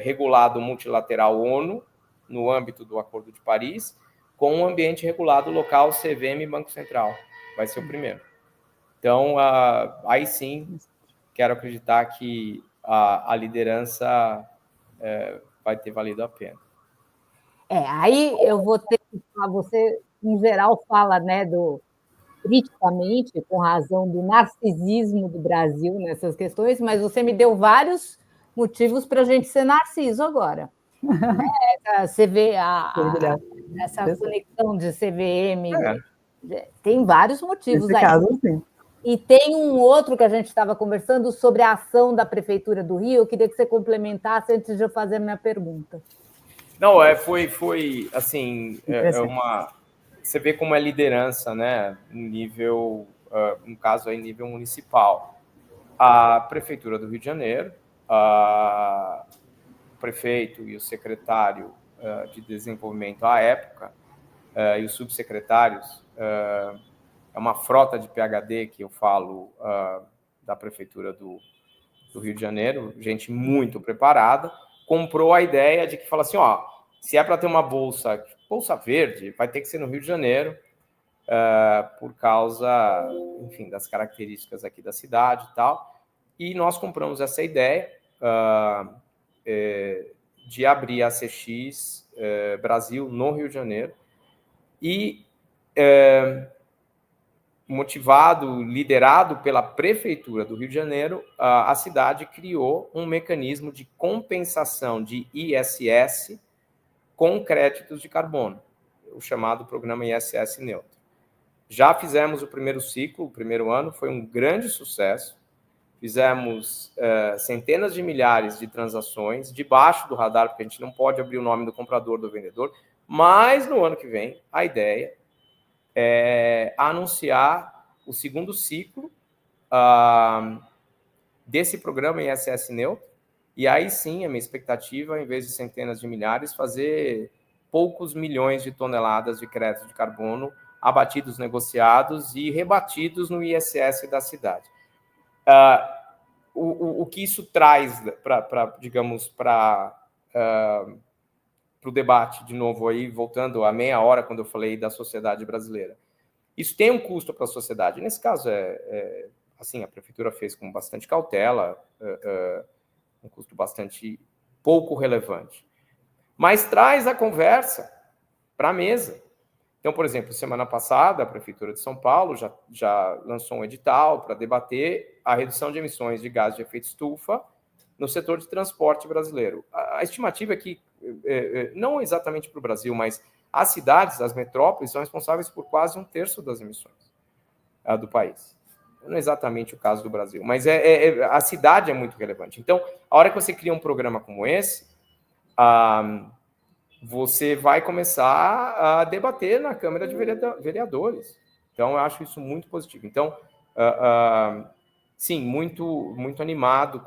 regulado multilateral ONU, no âmbito do Acordo de Paris, com o ambiente regulado local CVM e Banco Central. Vai ser o primeiro. Então, aí sim, quero acreditar que a liderança vai ter valido a pena. Aí eu vou ter que falar, você, em geral, fala, né, criticamente, com razão, do narcisismo do Brasil nessas questões, mas você me deu vários motivos para a gente ser narciso agora. Você vê essa conexão de CVM, tem vários motivos aí. Caso, sim. E tem um outro que a gente estava conversando sobre a ação da Prefeitura do Rio. Eu queria que você complementasse antes de eu fazer a minha pergunta. Não, foi assim, você vê como é liderança, né, nível, no caso aí, nível municipal. A Prefeitura do Rio de Janeiro prefeito e o secretário de desenvolvimento à época, e os subsecretários, é uma frota de PhD que eu falo da prefeitura do Rio de Janeiro, gente muito preparada, comprou a ideia de que fala assim, se é para ter uma bolsa verde, vai ter que ser no Rio de Janeiro, por causa, enfim, das características aqui da cidade e tal. E nós compramos essa ideia de abrir a CX Brasil no Rio de Janeiro. E motivado, liderado pela Prefeitura do Rio de Janeiro, a cidade criou um mecanismo de compensação de ISS com créditos de carbono, o chamado programa ISS Neutro. Já fizemos o primeiro ciclo, o primeiro ano, foi um grande sucesso. Fizemos centenas de milhares de transações debaixo do radar, porque a gente não pode abrir o nome do comprador, do vendedor, mas no ano que vem, a ideia é anunciar o segundo ciclo desse programa ISS Neutro, e aí sim, a minha expectativa, em vez de centenas de milhares, fazer poucos milhões de toneladas de crédito de carbono abatidos, negociados e rebatidos no ISS da cidade. O que isso traz digamos, para o debate, de novo, aí, voltando a meia hora, quando eu falei da sociedade brasileira. Isso tem um custo para a sociedade. Nesse caso, assim, a prefeitura fez com bastante cautela, um custo bastante pouco relevante. Mas traz a conversa para a mesa. Então, por exemplo, semana passada, a Prefeitura de São Paulo já lançou um edital para debater a redução de emissões de gases de efeito estufa no setor de transporte brasileiro. A estimativa é que, não exatamente para o Brasil, mas as cidades, as metrópoles, são responsáveis por quase 1/3 das emissões do país. Não é exatamente o caso do Brasil, mas a cidade é muito relevante. Então, a hora que você cria um programa como esse, você vai começar a debater na Câmara de Vereadores. Então, eu acho isso muito positivo. Então, sim, muito, muito animado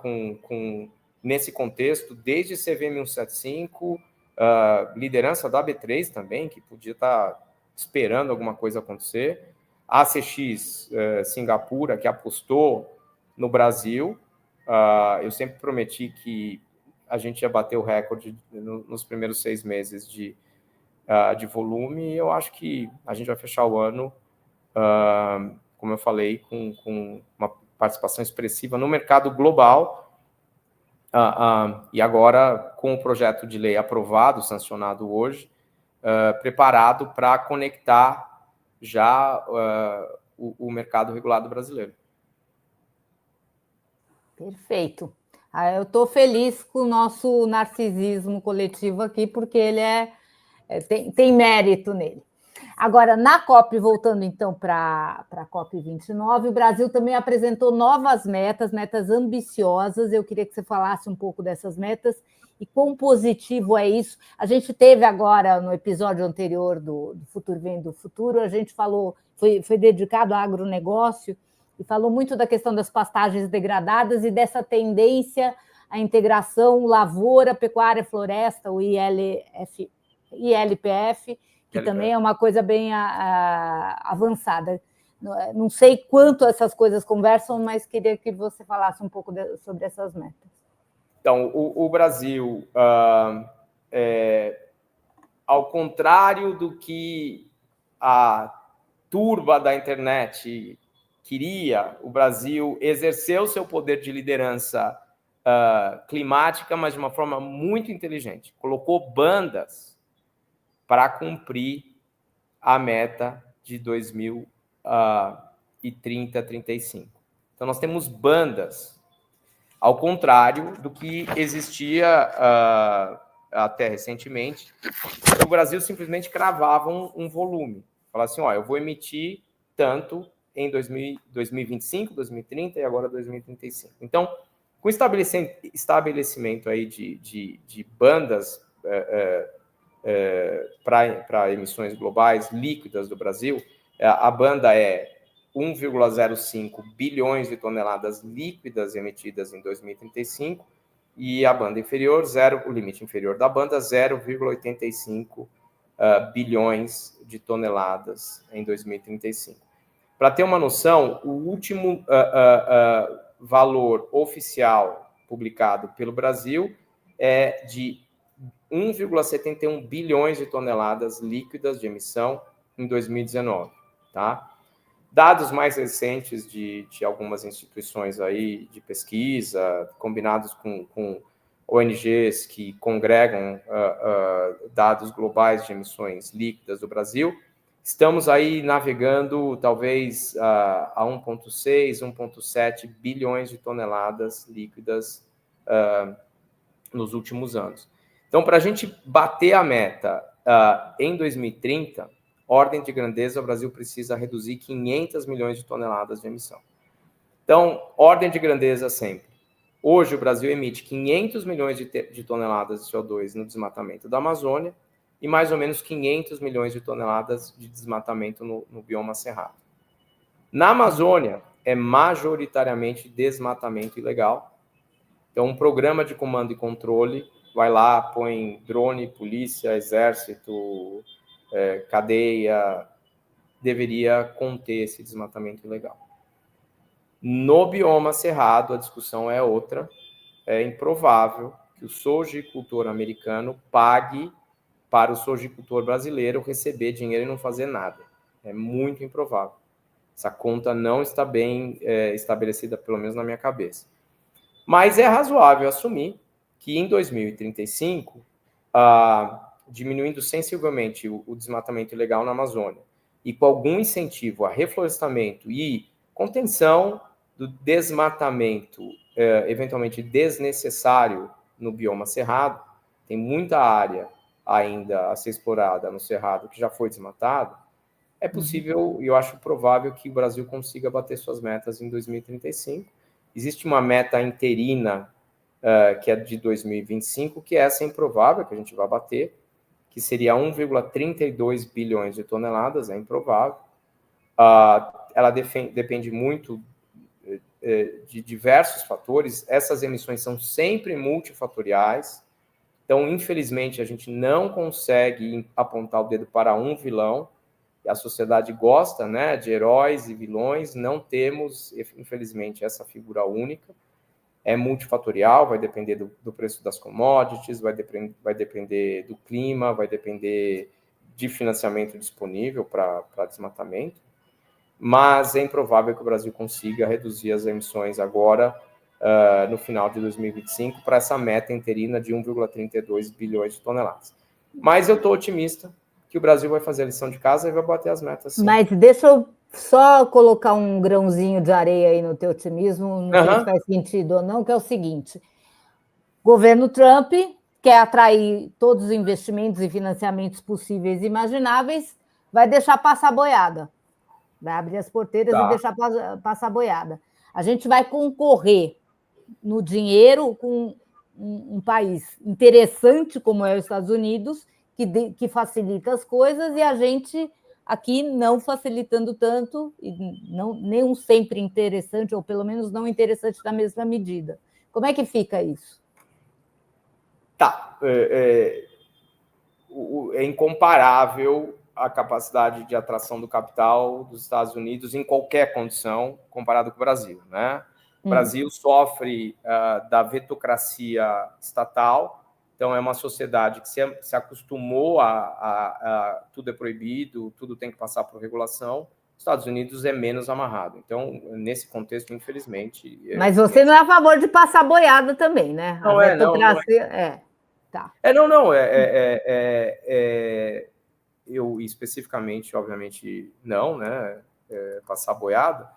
nesse contexto, desde CVM 175, liderança da B3 também, que podia estar esperando alguma coisa acontecer, a CX Singapura, que apostou no Brasil. Eu sempre prometi que a gente ia bater o recorde nos primeiros 6 meses de volume, e eu acho que a gente vai fechar o ano, como eu falei, com uma participação expressiva no mercado global, e agora com o projeto de lei aprovado, sancionado hoje, preparado para conectar já o mercado regulado brasileiro. Perfeito. Eu estou feliz com o nosso narcisismo coletivo aqui, porque ele tem mérito nele. Agora, na COP, voltando então para a COP29, o Brasil também apresentou novas metas ambiciosas. Eu queria que você falasse um pouco dessas metas e quão positivo é isso. A gente teve agora, no episódio anterior do Futuro Vem do Futuro, a gente falou, foi dedicado ao agronegócio, e falou muito da questão das pastagens degradadas e dessa tendência à integração lavoura, pecuária, floresta, o ILPF, que também é uma coisa bem avançada. Não sei quanto essas coisas conversam, mas queria que você falasse um pouco sobre essas metas. Então, o Brasil, ao contrário do que a turba da internet queria, o Brasil exerceu seu poder de liderança climática, mas de uma forma muito inteligente. Colocou bandas para cumprir a meta de 2030, 35. Então, nós temos bandas, ao contrário do que existia até recentemente. O Brasil simplesmente cravava um volume. Falava assim, eu vou emitir tanto em 2025, 2030 e agora 2035. Então, com estabelecimento aí de bandas para emissões globais líquidas do Brasil, a banda é 1,05 bilhões de toneladas líquidas emitidas em 2035 e a banda inferior, o limite inferior da banda, 0,85 bilhões de toneladas em 2035. Para ter uma noção, o último valor oficial publicado pelo Brasil é de 1,71 bilhões de toneladas líquidas de emissão em 2019, tá? Dados mais recentes de algumas instituições aí de pesquisa, combinados com ONGs que congregam dados globais de emissões líquidas do Brasil, estamos aí navegando talvez a 1,6, 1,7 bilhões de toneladas líquidas nos últimos anos. Então, para a gente bater a meta em 2030, ordem de grandeza, o Brasil precisa reduzir 500 milhões de toneladas de emissão. Então, ordem de grandeza sempre. Hoje, o Brasil emite 500 milhões de toneladas de CO2 no desmatamento da Amazônia e mais ou menos 500 milhões de toneladas de desmatamento no bioma cerrado. Na Amazônia, é majoritariamente desmatamento ilegal. Então, um programa de comando e controle vai lá, põe drone, polícia, exército, cadeia, deveria conter esse desmatamento ilegal. No bioma cerrado, a discussão é outra. É improvável que o sojicultor americano pague para o sojicultor brasileiro receber dinheiro e não fazer nada. É muito improvável. Essa conta não está bem estabelecida, pelo menos na minha cabeça. Mas é razoável assumir que em 2035, diminuindo sensivelmente o desmatamento ilegal na Amazônia e com algum incentivo a reflorestamento e contenção do desmatamento eventualmente desnecessário no bioma cerrado, tem muita área ainda a ser explorada no cerrado que já foi desmatado, é possível e eu acho provável que o Brasil consiga bater suas metas em 2035. Existe uma meta interina que é de 2025, que essa é improvável, que a gente vai bater, que seria 1,32 bilhões de toneladas, é improvável. Ela depende muito de diversos fatores. Essas emissões são sempre multifatoriais. Então, infelizmente, a gente não consegue apontar o dedo para um vilão. A sociedade gosta, né, de heróis e vilões. Não temos, infelizmente, essa figura única. É multifatorial, vai depender do preço das commodities, vai depender do clima, vai depender de financiamento disponível para desmatamento. Mas é improvável que o Brasil consiga reduzir as emissões agora, no final de 2025, para essa meta interina de 1,32 bilhões de toneladas. Mas eu estou otimista que o Brasil vai fazer a lição de casa e vai bater as metas, sim. Mas deixa eu só colocar um grãozinho de areia aí no teu otimismo, não sei se faz sentido ou não, que é o seguinte: governo Trump quer atrair todos os investimentos e financiamentos possíveis e imagináveis, vai deixar passar boiada. Vai abrir as porteiras e deixar passar boiada. A gente vai concorrer no dinheiro com um país interessante como é os Estados Unidos, que facilita as coisas, e a gente aqui não facilitando tanto, e nem sempre interessante, ou pelo menos não interessante na mesma medida. Como é que fica isso? Tá. É incomparável a capacidade de atração do capital dos Estados Unidos em qualquer condição comparado com o Brasil, né? O Brasil sofre da vetocracia estatal, então é uma sociedade que se acostumou a tudo é proibido, tudo tem que passar por regulação. Os Estados Unidos é menos amarrado. Então, nesse contexto, infelizmente... Mas você não é a favor de passar boiada também, né? Não, a vetocracia... não é. Tá. Eu especificamente, obviamente, não, né? Passar boiada.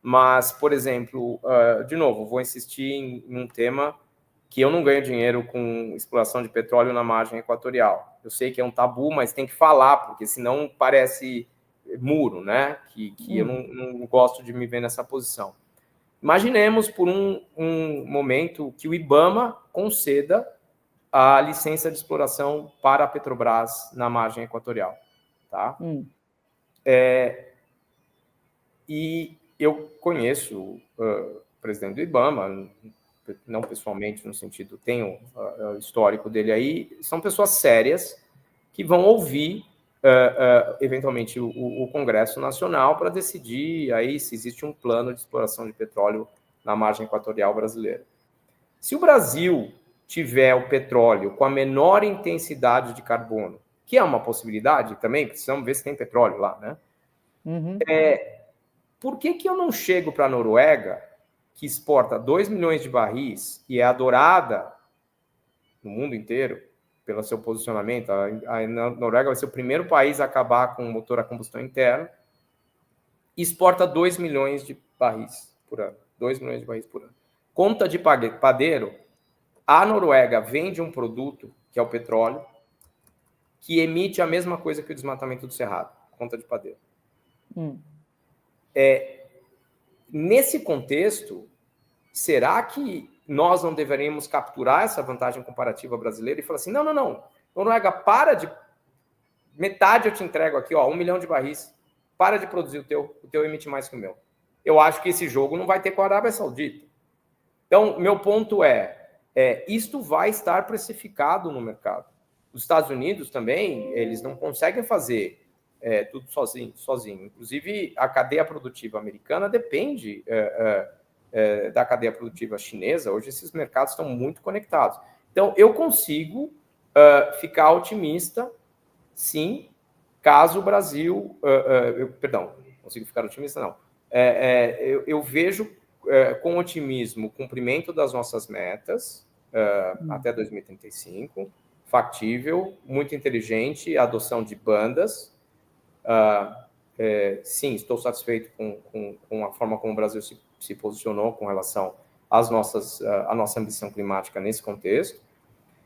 Mas, por exemplo, de novo, vou insistir em um tema que eu não ganho dinheiro com exploração de petróleo na margem equatorial. Eu sei que é um tabu, mas tem que falar, porque senão parece muro, né? Que eu não gosto de me ver nessa posição. Imaginemos por um momento que o IBAMA conceda a licença de exploração para a Petrobras na margem equatorial, tá? E eu conheço o presidente do IBAMA, não pessoalmente, no sentido, tenho o histórico dele aí, são pessoas sérias que vão ouvir, eventualmente, o Congresso Nacional para decidir aí se existe um plano de exploração de petróleo na margem equatorial brasileira. Se o Brasil tiver o petróleo com a menor intensidade de carbono, que é uma possibilidade também, precisamos ver se tem petróleo lá, né? Uhum. Por que eu não chego para a Noruega, que exporta 2 milhões de barris e é adorada no mundo inteiro pelo seu posicionamento? A Noruega vai ser o primeiro país a acabar com o motor a combustão interna, e exporta 2 milhões de barris por ano. 2 milhões de barris por ano. Conta de padeiro, a Noruega vende um produto, que é o petróleo, que emite a mesma coisa que o desmatamento do Cerrado. Conta de padeiro. Nesse contexto, será que nós não deveríamos capturar essa vantagem comparativa brasileira e falar assim, não, Noruega, para de... Metade eu te entrego aqui, 1 milhão de barris. Para de produzir o teu emite mais que o meu. Eu acho que esse jogo não vai ter com a Arábia Saudita. Então, meu ponto isto vai estar precificado no mercado. Os Estados Unidos também, eles não conseguem fazer tudo sozinho. Inclusive, a cadeia produtiva americana depende da cadeia produtiva chinesa. Hoje, esses mercados estão muito conectados. Então, eu consigo ficar otimista, sim, caso o Brasil... consigo ficar otimista, não. Eu vejo com otimismo o cumprimento das nossas metas até 2035, factível, muito inteligente, a adoção de bandas. Sim, estou satisfeito com a forma como o Brasil se posicionou com relação à nossa ambição climática nesse contexto.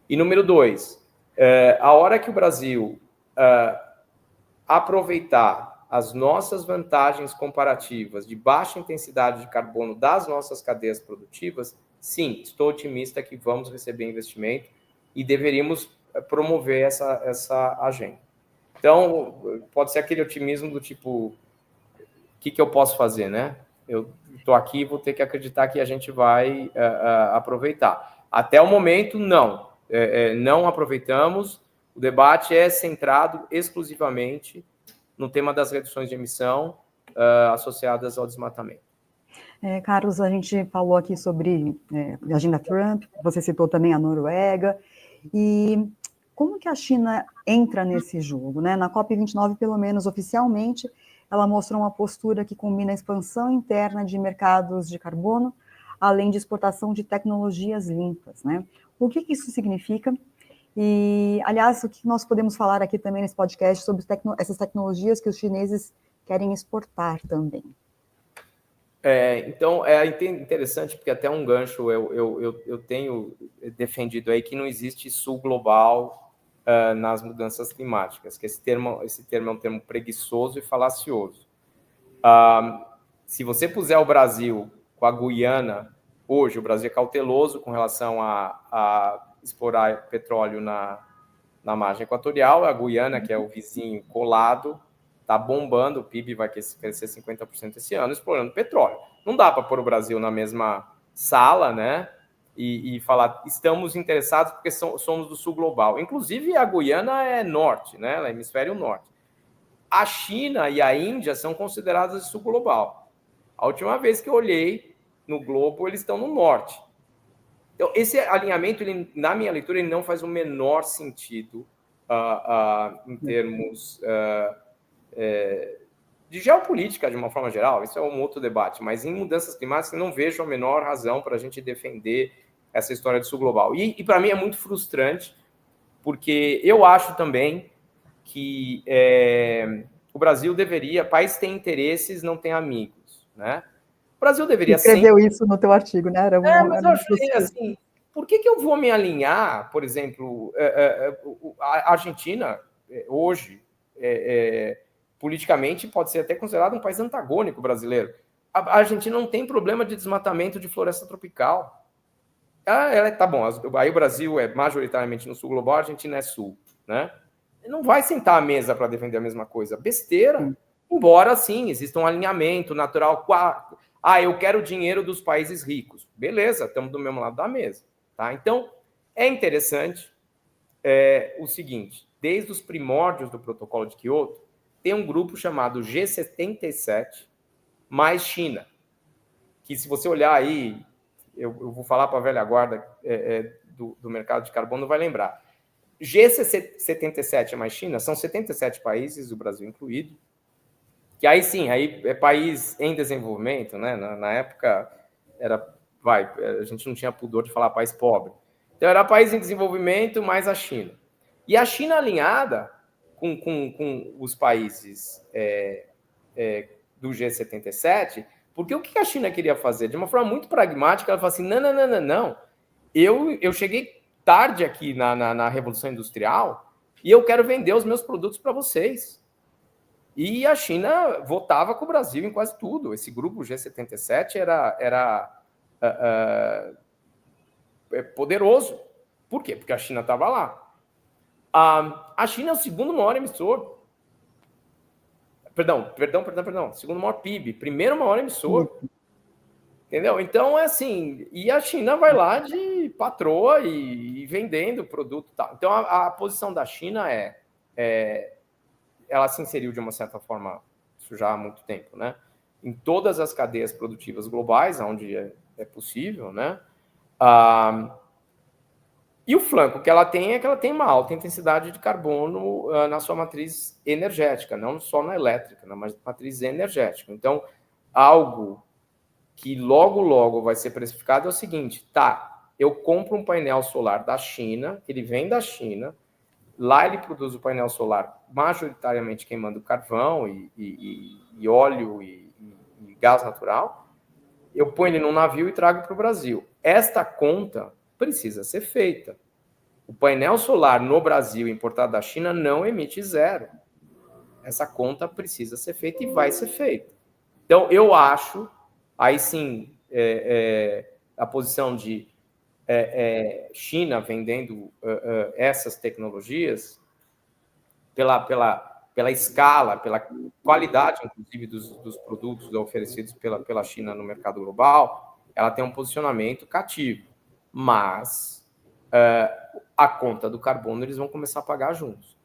E número 2, a hora que o Brasil aproveitar as nossas vantagens comparativas de baixa intensidade de carbono das nossas cadeias produtivas, sim, estou otimista que vamos receber investimento e deveríamos promover essa agenda. Então, pode ser aquele otimismo do tipo, o que eu posso fazer, né? Eu estou aqui, vou ter que acreditar que a gente vai aproveitar. Até o momento, não. Não aproveitamos. O debate é centrado exclusivamente no tema das reduções de emissão associadas ao desmatamento. Carlos, a gente falou aqui sobre a agenda Trump, você citou também a Noruega, e como que a China entra nesse jogo, né? Na COP29, pelo menos oficialmente, ela mostrou uma postura que combina a expansão interna de mercados de carbono, além de exportação de tecnologias limpas, né? O que isso significa? E, aliás, o que nós podemos falar aqui também nesse podcast sobre essas tecnologias que os chineses querem exportar também? Então, é interessante, porque até um gancho eu tenho defendido aí que não existe sul global nas mudanças climáticas, que esse termo é um termo preguiçoso e falacioso. Se você puser o Brasil com a Guiana, hoje o Brasil é cauteloso com relação a explorar petróleo na margem equatorial. A Guiana, que é o vizinho colado, está bombando, o PIB vai crescer 50% esse ano, explorando petróleo. Não dá para pôr o Brasil na mesma sala, né? E falar, estamos interessados porque somos do sul global. Inclusive, a Guiana é norte, né? Ela é hemisfério norte. A China e a Índia são consideradas sul global. A última vez que eu olhei no globo, eles estão no norte. Então, esse alinhamento, na minha leitura, ele não faz o menor sentido em termos de geopolítica, de uma forma geral. Isso é um outro debate. Mas em mudanças climáticas, eu não vejo a menor razão para a gente defender essa história de sul global. E para mim é muito frustrante, porque eu acho também que o Brasil deveria... País tem interesses, não tem amigos, né? O Brasil deveria sempre... Escreveu isso no teu artigo, né? Mas eu achei assim, por que eu vou me alinhar, por exemplo, a Argentina, hoje, politicamente, pode ser até considerado um país antagônico brasileiro. A Argentina não tem problema de desmatamento de floresta tropical. Tá bom, aí o Brasil é majoritariamente no sul global, a Argentina é sul, né? Não vai sentar à mesa para defender a mesma coisa. Besteira. Embora, sim, exista um alinhamento natural. eu quero o dinheiro dos países ricos. Beleza, estamos do mesmo lado da mesa. Tá? Então, é interessante o seguinte, desde os primórdios do protocolo de Kyoto, tem um grupo chamado G77 mais China, que se você olhar aí, eu vou falar para a velha guarda do mercado de carbono, vai lembrar. G77 mais China são 77 países, o Brasil incluído, que aí sim, aí é país em desenvolvimento, né? Na época a gente não tinha pudor de falar país pobre. Então era país em desenvolvimento mais a China. E a China alinhada com os países do G77, porque o que a China queria fazer? De uma forma muito pragmática, ela falou assim, não. Eu cheguei tarde aqui na Revolução Industrial e eu quero vender os meus produtos para vocês. E a China votava com o Brasil em quase tudo. Esse grupo G77 era poderoso. Por quê? Porque a China estava lá. A China é o segundo maior emissor. Perdão. Segundo maior PIB. Primeiro maior emissor. Entendeu? Então, é assim, e a China vai lá de patroa e vendendo produto e tal. Então, a posição da China ela se inseriu de uma certa forma, isso já há muito tempo, né? Em todas as cadeias produtivas globais, onde é possível, né? E o flanco que ela tem é que ela tem uma alta intensidade de carbono na sua matriz energética, não só na elétrica, na matriz energética. Então, algo que logo vai ser precificado é o seguinte, eu compro um painel solar da China, ele vem da China, lá ele produz o painel solar majoritariamente queimando carvão e óleo e gás natural, eu ponho ele num navio e trago para o Brasil. Esta conta precisa ser feita. O painel solar no Brasil importado da China não emite zero. Essa conta precisa ser feita e vai ser feita. Então, eu acho, aí sim, a posição de China vendendo essas tecnologias pela escala, pela qualidade, inclusive, dos produtos oferecidos pela China no mercado global, ela tem um posicionamento cativo. Mas a conta do carbono eles vão começar a pagar juntos.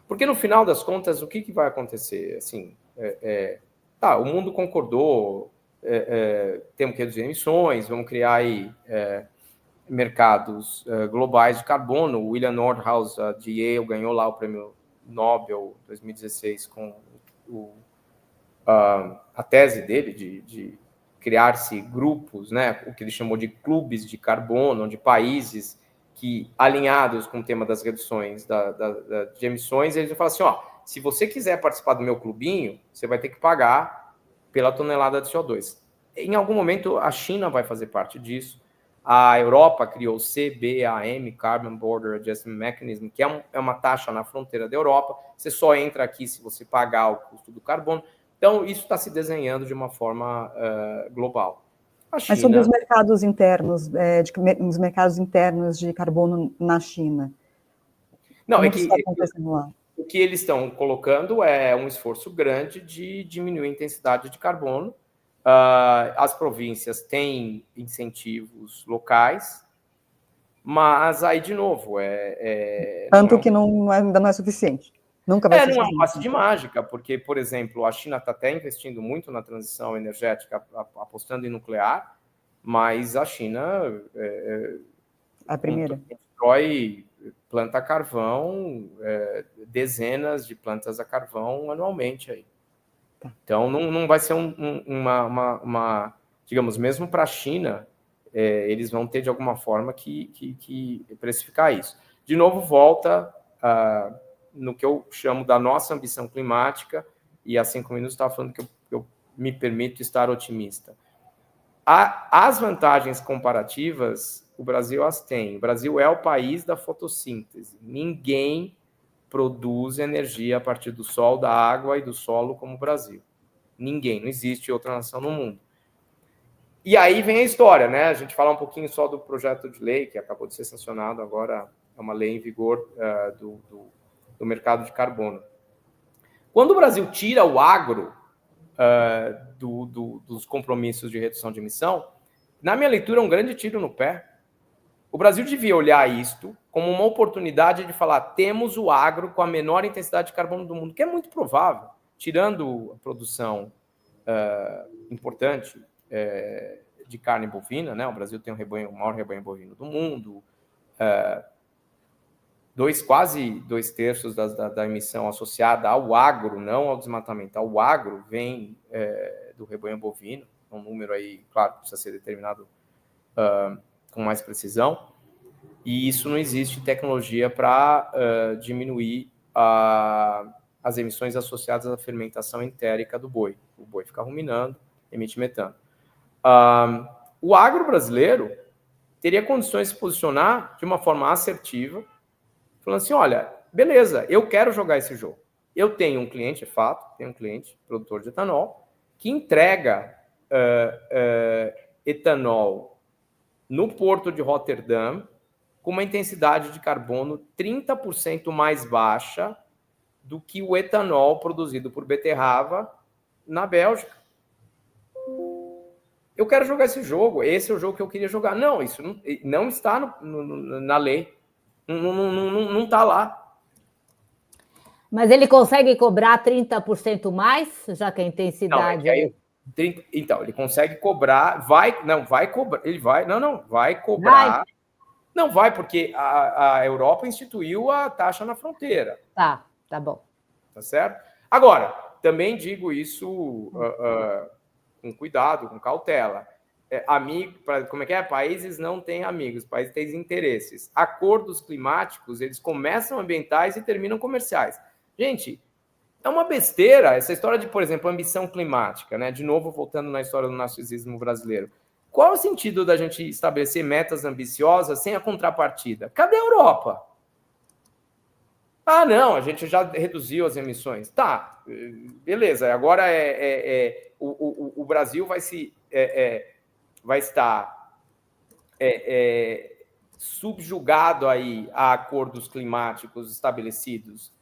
Porque, no final das contas, o que vai acontecer? Assim, o mundo concordou, temos que reduzir emissões, vamos criar aí mercados globais de carbono. O William Nordhaus, de Yale, ganhou lá o prêmio Nobel 2016 com a tese dele de criar-se grupos, né, o que ele chamou de clubes de carbono, onde países que, alinhados com o tema das reduções de emissões, eles vão falar assim, se você quiser participar do meu clubinho, você vai ter que pagar pela tonelada de CO2. Em algum momento, a China vai fazer parte disso. A Europa criou o CBAM, Carbon Border Adjustment Mechanism, que é uma taxa na fronteira da Europa. Você só entra aqui se você pagar o custo do carbono. Então, isso está se desenhando de uma forma global. Mas sobre os mercados internos, os mercados internos de carbono na China? Não, como está acontecendo lá? O que eles estão colocando é um esforço grande de diminuir a intensidade de carbono. As províncias têm incentivos locais, mas aí, de novo, tanto que ainda não é suficiente. Nunca vai ser não é um passe de mágica, porque, por exemplo, a China está até investindo muito na transição energética, apostando em nuclear, mas a China a primeira planta carvão, dezenas de plantas a carvão anualmente aí. Tá. Então, não vai ser uma digamos, mesmo para a China, eles vão ter, de alguma forma, que precificar isso. De novo, volta no que eu chamo da nossa ambição climática, e há 5 minutos estava falando que eu me permito estar otimista. As vantagens comparativas, o Brasil as tem. O Brasil é o país da fotossíntese. Ninguém produz energia a partir do sol, da água e do solo como o Brasil. Ninguém, não existe outra nação no mundo. E aí vem a história, né? A gente fala um pouquinho só do projeto de lei, que acabou de ser sancionado, agora é uma lei em vigor do mercado de carbono. Quando o Brasil tira o agro dos compromissos de redução de emissão, na minha leitura, é um grande tiro no pé. O Brasil devia olhar isto como uma oportunidade de falar: temos o agro com a menor intensidade de carbono do mundo, que é muito provável, tirando a produção importante de carne bovina, né? O Brasil tem o maior rebanho bovino do mundo, quase 2/3 da emissão associada ao agro, não ao desmatamento, ao agro, vem do rebanho bovino. Um número aí, claro, precisa ser determinado com mais precisão, e isso não existe tecnologia para diminuir as emissões associadas à fermentação entérica do boi. O boi fica ruminando, emite metano. O agro brasileiro teria condições de se posicionar de uma forma assertiva, falando assim: olha, beleza, eu quero jogar esse jogo. Eu tenho um cliente, é fato, tenho um cliente, produtor de etanol, que entrega etanol no porto de Rotterdam com uma intensidade de carbono 30% mais baixa do que o etanol produzido por beterraba na Bélgica. Eu quero jogar esse jogo, esse é o jogo que eu queria jogar. Não, isso não está na lei, não está lá. Mas ele consegue cobrar 30% mais, já que a intensidade... Então, ele consegue cobrar, vai cobrar. Não vai, porque a Europa instituiu a taxa na fronteira. Tá bom. Tá certo? Agora, também digo isso com cuidado, com cautela. Como é que é? Países não têm amigos, países têm interesses. Acordos climáticos, eles começam ambientais e terminam comerciais. Gente, é uma besteira essa história de, por exemplo, ambição climática, né? De novo, voltando na história do narcisismo brasileiro. Qual é o sentido da gente estabelecer metas ambiciosas sem a contrapartida? Cadê a Europa? Ah, não, a gente já reduziu as emissões. Tá, beleza. Agora o Brasil vai estar subjugado aí a acordos climáticos estabelecidos,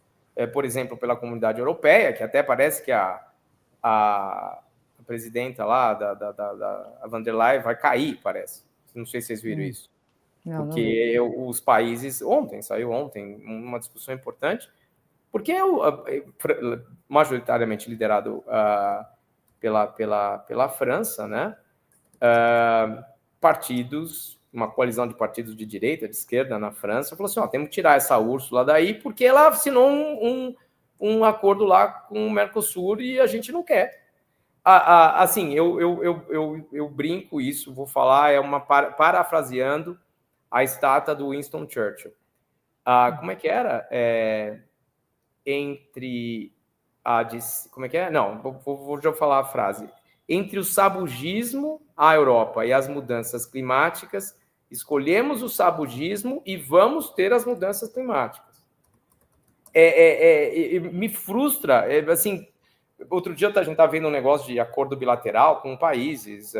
por exemplo, pela Comunidade Europeia, que até parece que a presidenta lá, a van der Leyen, vai cair, parece. Não sei se vocês viram isso. Porque os países... Saiu ontem uma discussão importante, porque majoritariamente liderado pela França, né? Uma coalizão de partidos de direita, de esquerda na França, falou assim: temos que tirar essa Úrsula daí, porque ela assinou um acordo lá com o Mercosul e a gente não quer. Assim, eu brinco isso, vou falar, parafraseando a estátua do Winston Churchill. Como é que era? Como é que é? Não, vou já falar a frase. Entre o sabugismo, a Europa, e as mudanças climáticas, escolhemos o sabugismo e vamos ter as mudanças climáticas. Me frustra, assim... Outro dia a gente estava vendo um negócio de acordo bilateral com países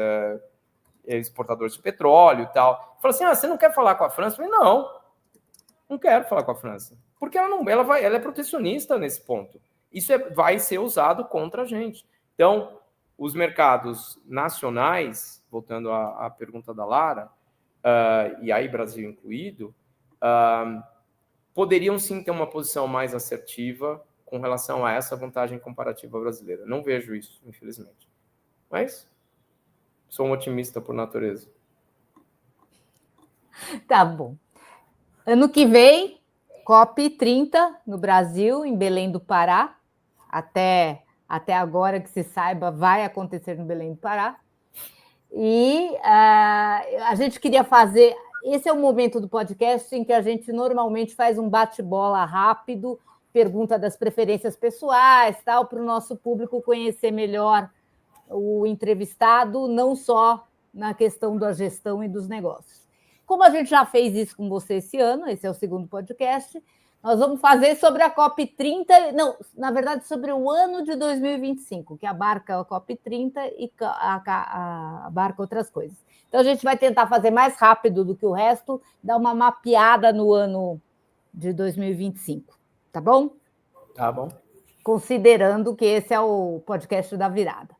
exportadores de petróleo e tal. Falou assim: você não quer falar com a França? Eu falei: não quero falar com a França. Porque ela é protecionista nesse ponto. Isso vai ser usado contra a gente. Então, os mercados nacionais, voltando à pergunta da Lara, e aí Brasil incluído, poderiam sim ter uma posição mais assertiva com relação a essa vantagem comparativa brasileira. Não vejo isso, infelizmente. Mas sou um otimista por natureza. Tá bom. Ano que vem, COP30 no Brasil, em Belém do Pará. Até agora que se saiba, vai acontecer no Belém do Pará. E a gente queria fazer... Esse é o momento do podcast em que a gente normalmente faz um bate-bola rápido, pergunta das preferências pessoais, tal, para o nosso público conhecer melhor o entrevistado, não só na questão da gestão e dos negócios. Como a gente já fez isso com você esse ano, esse é o segundo podcast, nós vamos fazer sobre a COP30, não, na verdade, sobre o ano de 2025, que abarca a COP30 e abarca outras coisas. Então, a gente vai tentar fazer mais rápido do que o resto, dar uma mapeada no ano de 2025. Tá bom? Tá bom. considerando que esse é o podcast da virada.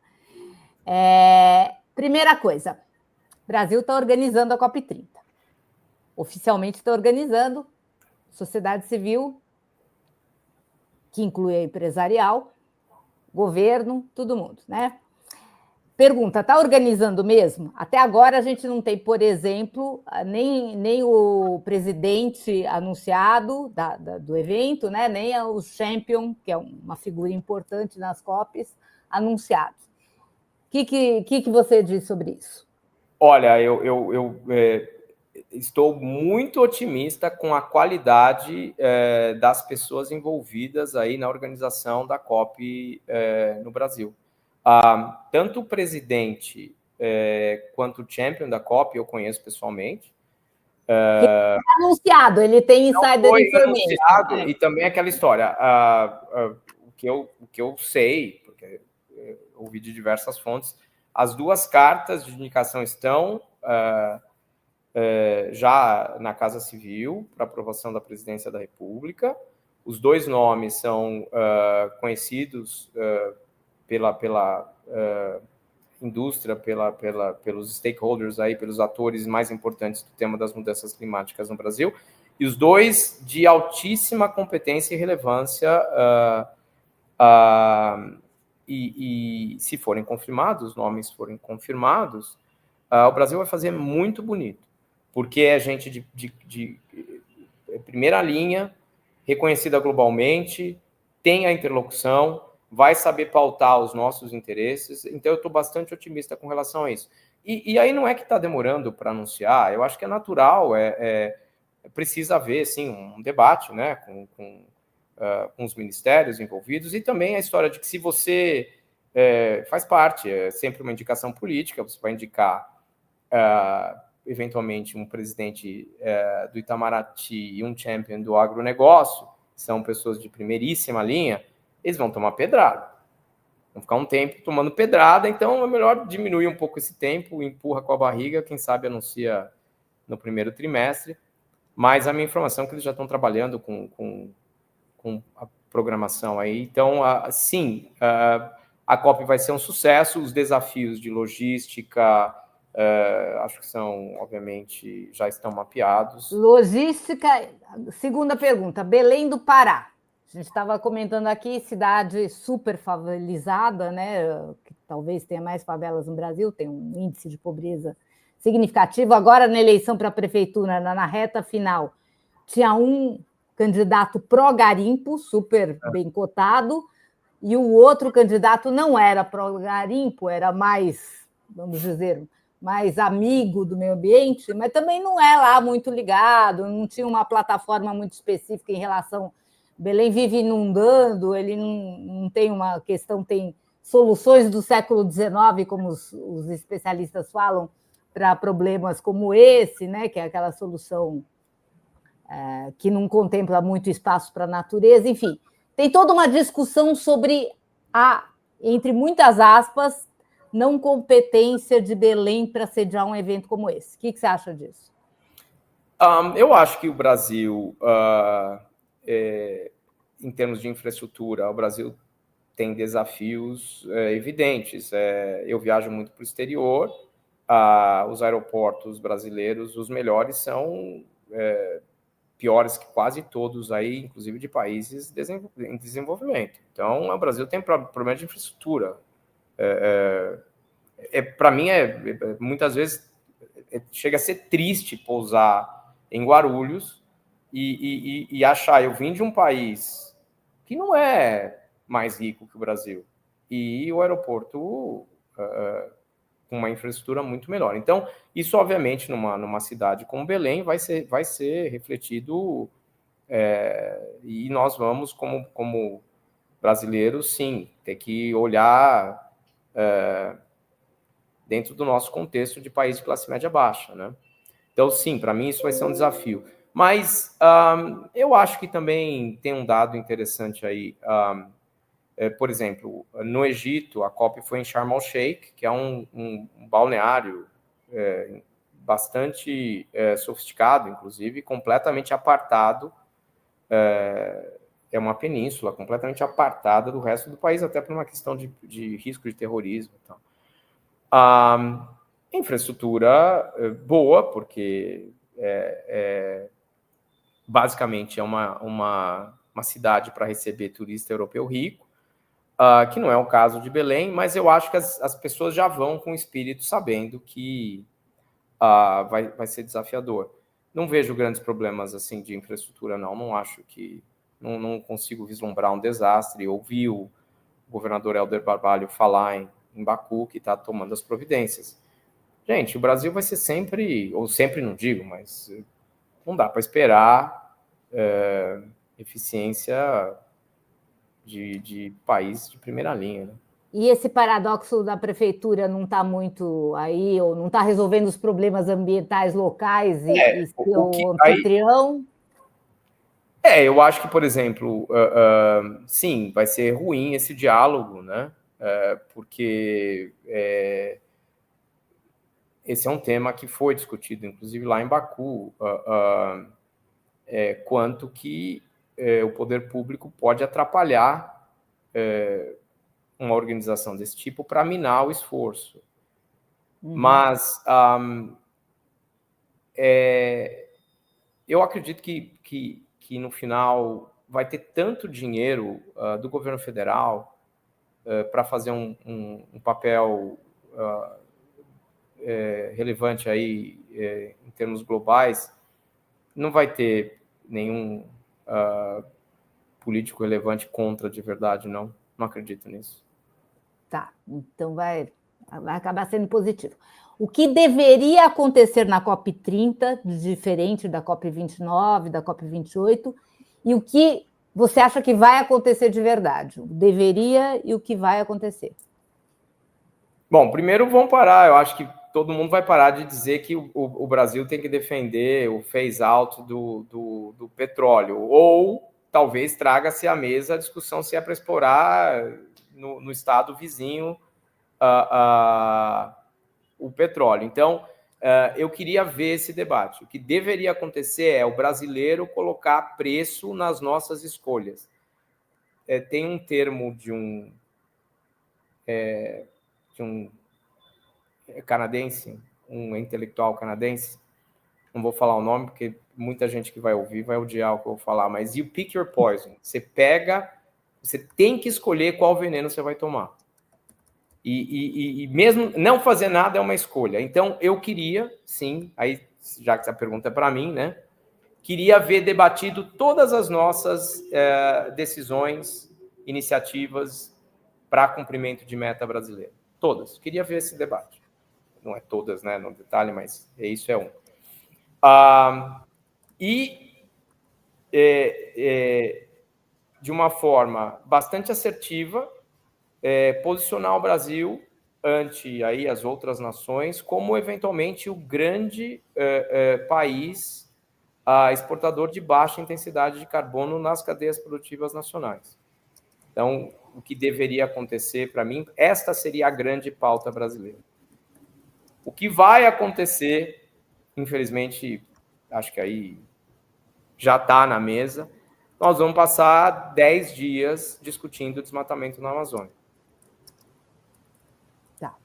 Primeira coisa, o Brasil está organizando a COP30. Oficialmente está organizando, sociedade civil, que inclui a empresarial, governo, todo mundo, né? Pergunta, está organizando mesmo? Até agora a gente não tem, por exemplo, nem o presidente anunciado do evento, né? Nem o champion, que é uma figura importante nas COPs, anunciado. O que você diz sobre isso? Olha, eu estou muito otimista com a qualidade das pessoas envolvidas aí na organização da COP no Brasil. Tanto o presidente quanto o champion da COP eu conheço pessoalmente. Anunciado, ele tem insider information. E também aquela história, o que eu sei, porque ouvi de diversas fontes, as duas cartas de indicação estão já na Casa Civil para aprovação da Presidência da República. Os dois nomes são conhecidos pela indústria, pelos stakeholders, aí, pelos atores mais importantes do tema das mudanças climáticas no Brasil, e os dois de altíssima competência e relevância, e se forem confirmados, os nomes forem confirmados, o Brasil vai fazer muito bonito, porque é gente de primeira linha, reconhecida globalmente, tem a interlocução, vai saber pautar os nossos interesses, então eu estou bastante otimista com relação a isso. E aí não é que está demorando para anunciar, eu acho que é natural, precisa haver, sim, um debate, né, com os ministérios envolvidos, e também a história de que se você faz parte, é sempre uma indicação política, você vai indicar eventualmente um presidente do Itamaraty e um champion do agronegócio, são pessoas de primeiríssima linha, eles vão tomar pedrada. Vão ficar um tempo tomando pedrada, então é melhor diminuir um pouco esse tempo, empurra com a barriga, quem sabe anuncia no primeiro trimestre, mas a minha informação é que eles já estão trabalhando com a programação aí. Então, sim, a COP vai ser um sucesso, os desafios de logística, acho que são, obviamente, já estão mapeados. Logística, segunda pergunta, Belém do Pará. A gente estava comentando aqui, cidade super favelizada, né? Que talvez tenha mais favelas no Brasil, tem um índice de pobreza significativo. Agora, na eleição para a prefeitura, na reta final, tinha um candidato pró-garimpo, super bem cotado, e o outro candidato não era pró-garimpo, era mais, vamos dizer, mais amigo do meio ambiente, mas também não é lá muito ligado, não tinha uma plataforma muito específica em relação... Belém vive inundando, ele não tem uma questão, tem soluções do século XIX, como os especialistas falam, para problemas como esse, né, que é aquela solução que não contempla muito espaço para a natureza, enfim. Tem toda uma discussão sobre entre muitas aspas, não competência de Belém para sediar um evento como esse. O que você acha disso? Eu acho que o Brasil, em termos de infraestrutura, o Brasil tem desafios evidentes. Eu viajo muito para o exterior, os aeroportos brasileiros, os melhores são piores que quase todos aí, inclusive de países em desenvolvimento. Então, o Brasil tem problema de infraestrutura. Para mim, muitas vezes, chega a ser triste pousar em Guarulhos e achar, eu vim de um país que não é mais rico que o Brasil, e o aeroporto com uma infraestrutura muito melhor. Então, isso, obviamente, numa cidade como Belém, vai ser refletido, e nós vamos, como brasileiros, sim, ter que olhar dentro do nosso contexto de país de classe média baixa, né? Então, sim, para mim isso vai ser um desafio. Mas eu acho que também tem um dado interessante aí. Por exemplo, no Egito, a COP foi em Sharm el-Sheikh, que é um balneário bastante sofisticado, inclusive, completamente apartado é uma península completamente apartada do resto do país, até por uma questão de risco de terrorismo. Então. A infraestrutura boa, porque basicamente é uma cidade para receber turista europeu rico, que não é o caso de Belém, mas eu acho que as pessoas já vão com o espírito sabendo que vai ser desafiador. Não vejo grandes problemas assim de infraestrutura, não acho que... Não consigo vislumbrar um desastre. Ouvi o governador Helder Barbalho falar em Baku, que está tomando as providências. Gente, o Brasil vai ser sempre, ou sempre não digo, mas não dá para esperar eficiência de país de primeira linha, né? E esse paradoxo da prefeitura não está muito aí, ou não está resolvendo os problemas ambientais locais e seu anfitrião? Eu acho que, por exemplo, sim, vai ser ruim esse diálogo, né? Porque esse é um tema que foi discutido, inclusive, lá em Baku, quanto que o poder público pode atrapalhar uma organização desse tipo para minar o esforço. Mas eu acredito que no final vai ter tanto dinheiro do governo federal para fazer um papel relevante aí em termos globais. Não vai ter nenhum político relevante contra de verdade, não acredito nisso. Tá, então vai acabar sendo positivo. O que deveria acontecer na COP30, diferente da COP29, da COP28, e o que você acha que vai acontecer de verdade? O deveria e o que vai acontecer? Bom, primeiro vamos parar. Eu acho que todo mundo vai parar de dizer que o Brasil tem que defender o phase-out do petróleo. Ou talvez traga-se à mesa a discussão se é para explorar no estado vizinho o petróleo. Então, eu queria ver esse debate. O que deveria acontecer é o brasileiro colocar preço nas nossas escolhas. Tem um termo de um canadense, um intelectual canadense, não vou falar o nome porque muita gente que vai ouvir vai odiar o que eu vou falar, mas you pick your poison. Você tem que escolher qual veneno você vai tomar. E mesmo não fazer nada é uma escolha. Então, eu queria, sim, aí, já que essa pergunta é para mim, né? Queria ver debatido todas as nossas decisões, iniciativas para cumprimento de meta brasileira. Todas. Queria ver esse debate. Não é todas, né, no detalhe, mas isso é um. De uma forma bastante assertiva, posicionar o Brasil ante aí as outras nações como, eventualmente, o grande país exportador de baixa intensidade de carbono nas cadeias produtivas nacionais. Então, o que deveria acontecer, para mim, esta seria a grande pauta brasileira. O que vai acontecer, infelizmente, acho que aí já está na mesa, nós vamos passar 10 dias discutindo o desmatamento na Amazônia. Tá.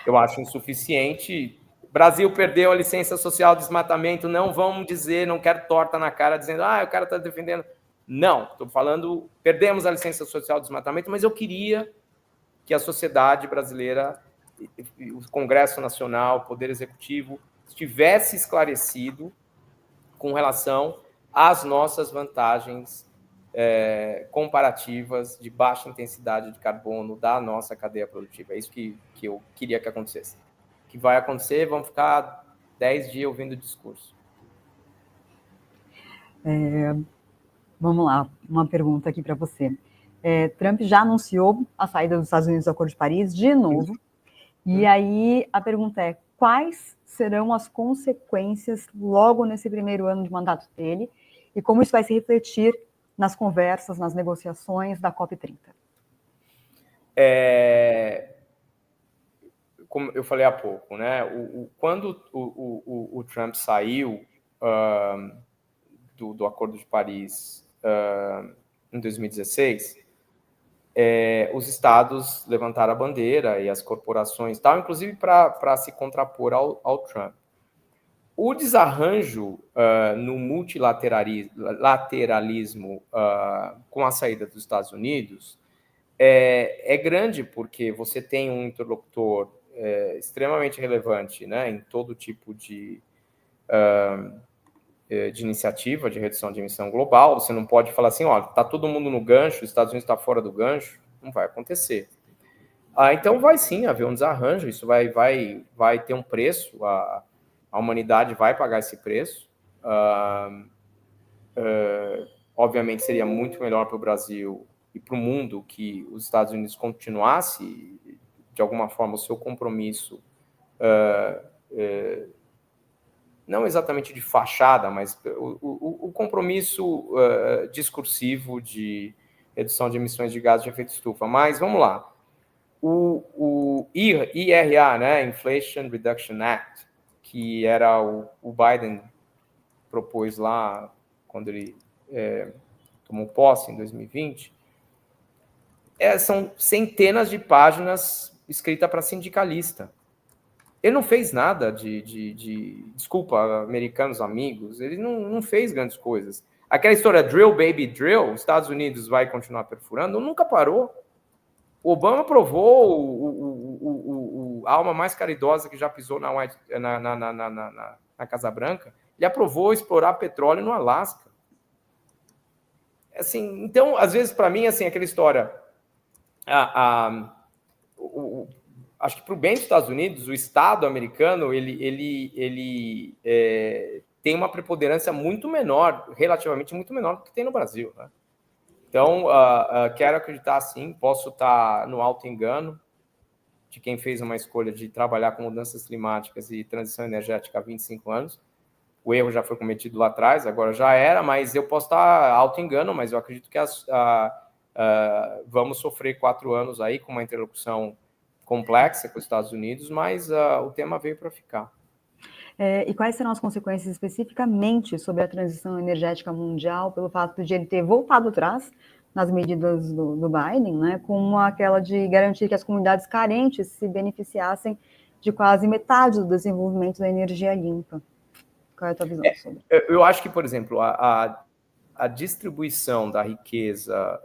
Eu acho insuficiente. O Brasil perdeu a licença social de desmatamento, não vamos dizer, não quero torta na cara, dizendo, o cara está defendendo. Não, estou falando, perdemos a licença social de desmatamento, mas eu queria que a sociedade brasileira, o Congresso Nacional, o Poder Executivo, estivesse esclarecido com relação às nossas vantagens comparativas de baixa intensidade de carbono da nossa cadeia produtiva. É isso que eu queria que acontecesse. O que vai acontecer, vamos ficar 10 dias ouvindo o discurso. Vamos lá, uma pergunta aqui para você. Trump já anunciou a saída dos Estados Unidos do Acordo de Paris de novo. E aí a pergunta é: quais serão as consequências logo nesse primeiro ano de mandato dele e como isso vai se refletir nas conversas, nas negociações da COP30? Como eu falei há pouco, né? Quando o Trump saiu do Acordo de Paris em 2016, os estados levantaram a bandeira e as corporações, tal, inclusive para se contrapor ao Trump. O desarranjo no multilateralismo com a saída dos Estados Unidos é grande, porque você tem um interlocutor extremamente relevante, né, em todo tipo de iniciativa de redução de emissão global. Você não pode falar assim, ó, está todo mundo no gancho, os Estados Unidos está fora do gancho. Não vai acontecer. Então vai sim haver um desarranjo, isso vai ter um preço, a humanidade vai pagar esse preço. Obviamente seria muito melhor para o Brasil e para o mundo que os Estados Unidos continuasse, de alguma forma, o seu compromisso, não exatamente de fachada, mas o compromisso discursivo de redução de emissões de gases de efeito estufa. Mas vamos lá. O IRA, né, Inflation Reduction Act, que era o Biden propôs lá quando ele tomou posse em 2020, são centenas de páginas escritas para sindicalista. Ele não fez nada desculpa, americanos amigos, ele não fez grandes coisas. Aquela história drill, baby, drill, os Estados Unidos vai continuar perfurando, nunca parou. O Obama aprovou a alma mais caridosa que já pisou na Casa Branca. Ele aprovou explorar petróleo no Alasca. Assim, então, às vezes, para mim, assim, aquela história... acho que para o bem dos Estados Unidos, o Estado americano ele tem uma preponderância muito menor, relativamente muito menor do que tem no Brasil, né? Então, quero acreditar sim, posso estar no alto engano de quem fez uma escolha de trabalhar com mudanças climáticas e transição energética há 25 anos. O erro já foi cometido lá atrás, agora já era, mas eu posso estar alto engano, mas eu acredito que vamos sofrer 4 anos aí com uma interlocução complexa com os Estados Unidos, mas o tema veio para ficar. E quais serão as consequências especificamente sobre a transição energética mundial, pelo fato de ele ter voltado atrás nas medidas do Biden, né, como aquela de garantir que as comunidades carentes se beneficiassem de quase metade do desenvolvimento da energia limpa? Qual é a tua visão sobre? Eu acho que, por exemplo, a distribuição da riqueza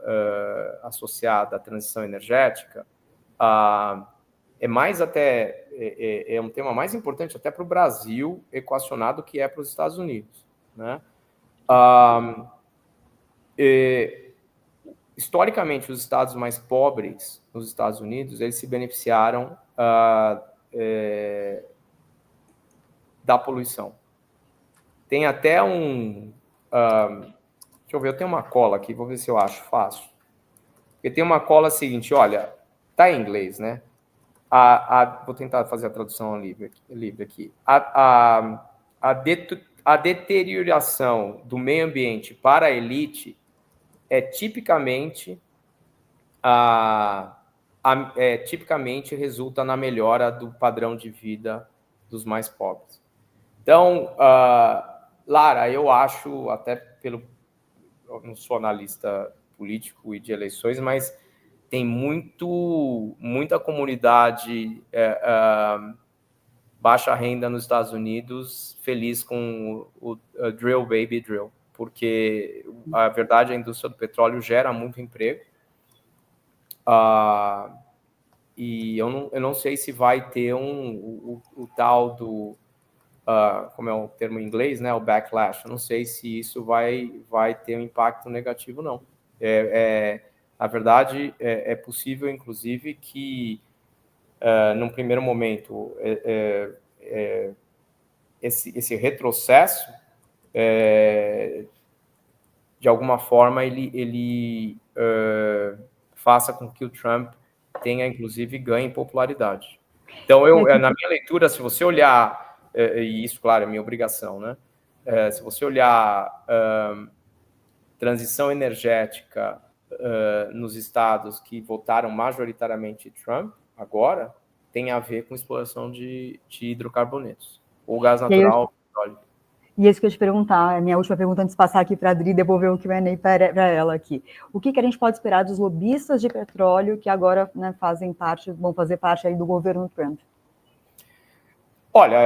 associada à transição energética é mais até um tema mais importante até para o Brasil equacionado que é para os Estados Unidos, né? Historicamente, os estados mais pobres nos Estados Unidos, eles se beneficiaram da poluição. Tem até deixa eu ver, eu tenho uma cola aqui, vou ver se eu acho fácil. Porque tem uma cola seguinte, olha, tá em inglês, né? Vou tentar fazer a tradução livre aqui. A deterioração do meio ambiente para a elite tipicamente resulta na melhora do padrão de vida dos mais pobres. Então, Lara, eu acho, até eu não sou analista político e de eleições, mas tem muita comunidade baixa renda nos Estados Unidos feliz com o drill, baby, drill, porque a verdade, a indústria do petróleo gera muito emprego, e eu não sei se vai ter o tal do, como é o termo em inglês, né, o backlash. Eu não sei se isso vai ter um impacto negativo, não. Na verdade, é possível, inclusive, que, num primeiro momento, esse retrocesso, de alguma forma, ele faça com que o Trump tenha, inclusive, ganhe popularidade. Então, na minha leitura, se você olhar, e isso, claro, é minha obrigação, né? Se você olhar transição energética nos estados que votaram majoritariamente Trump, agora, tem a ver com exploração de hidrocarbonetos, ou gás natural, petróleo. E isso que eu ia te perguntar, a minha última pergunta antes de passar aqui para a Adri, devolver o Q&A para ela aqui. O que a gente pode esperar dos lobistas de petróleo que agora, né, vão fazer parte aí do governo Trump? Olha,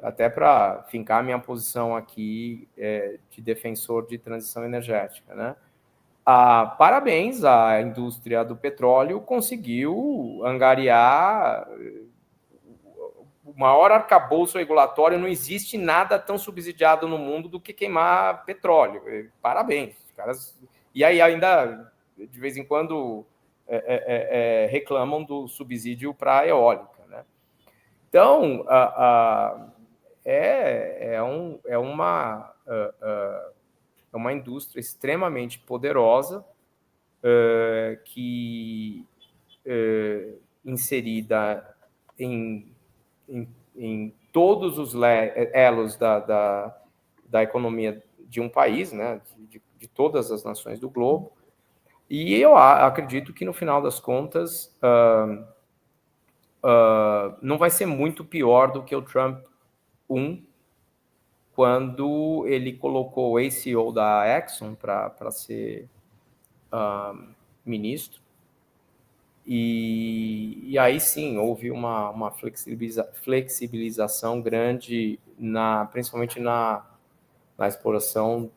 até para fincar minha posição aqui de defensor de transição energética, né? Parabéns, a indústria do petróleo conseguiu angariar o maior arcabouço regulatório. Não existe nada tão subsidiado no mundo do que queimar petróleo. Parabéns, caras. E aí ainda, de vez em quando, reclamam do subsídio para a eólica, né? Então, é uma indústria extremamente poderosa, que inserida em todos os elos da economia de um país, né, de todas as nações do globo. E eu acredito que, no final das contas, não vai ser muito pior do que o Trump 1, quando ele colocou o ACO da Exxon para ser ministro. E aí sim, houve uma flexibilização grande, principalmente na exploração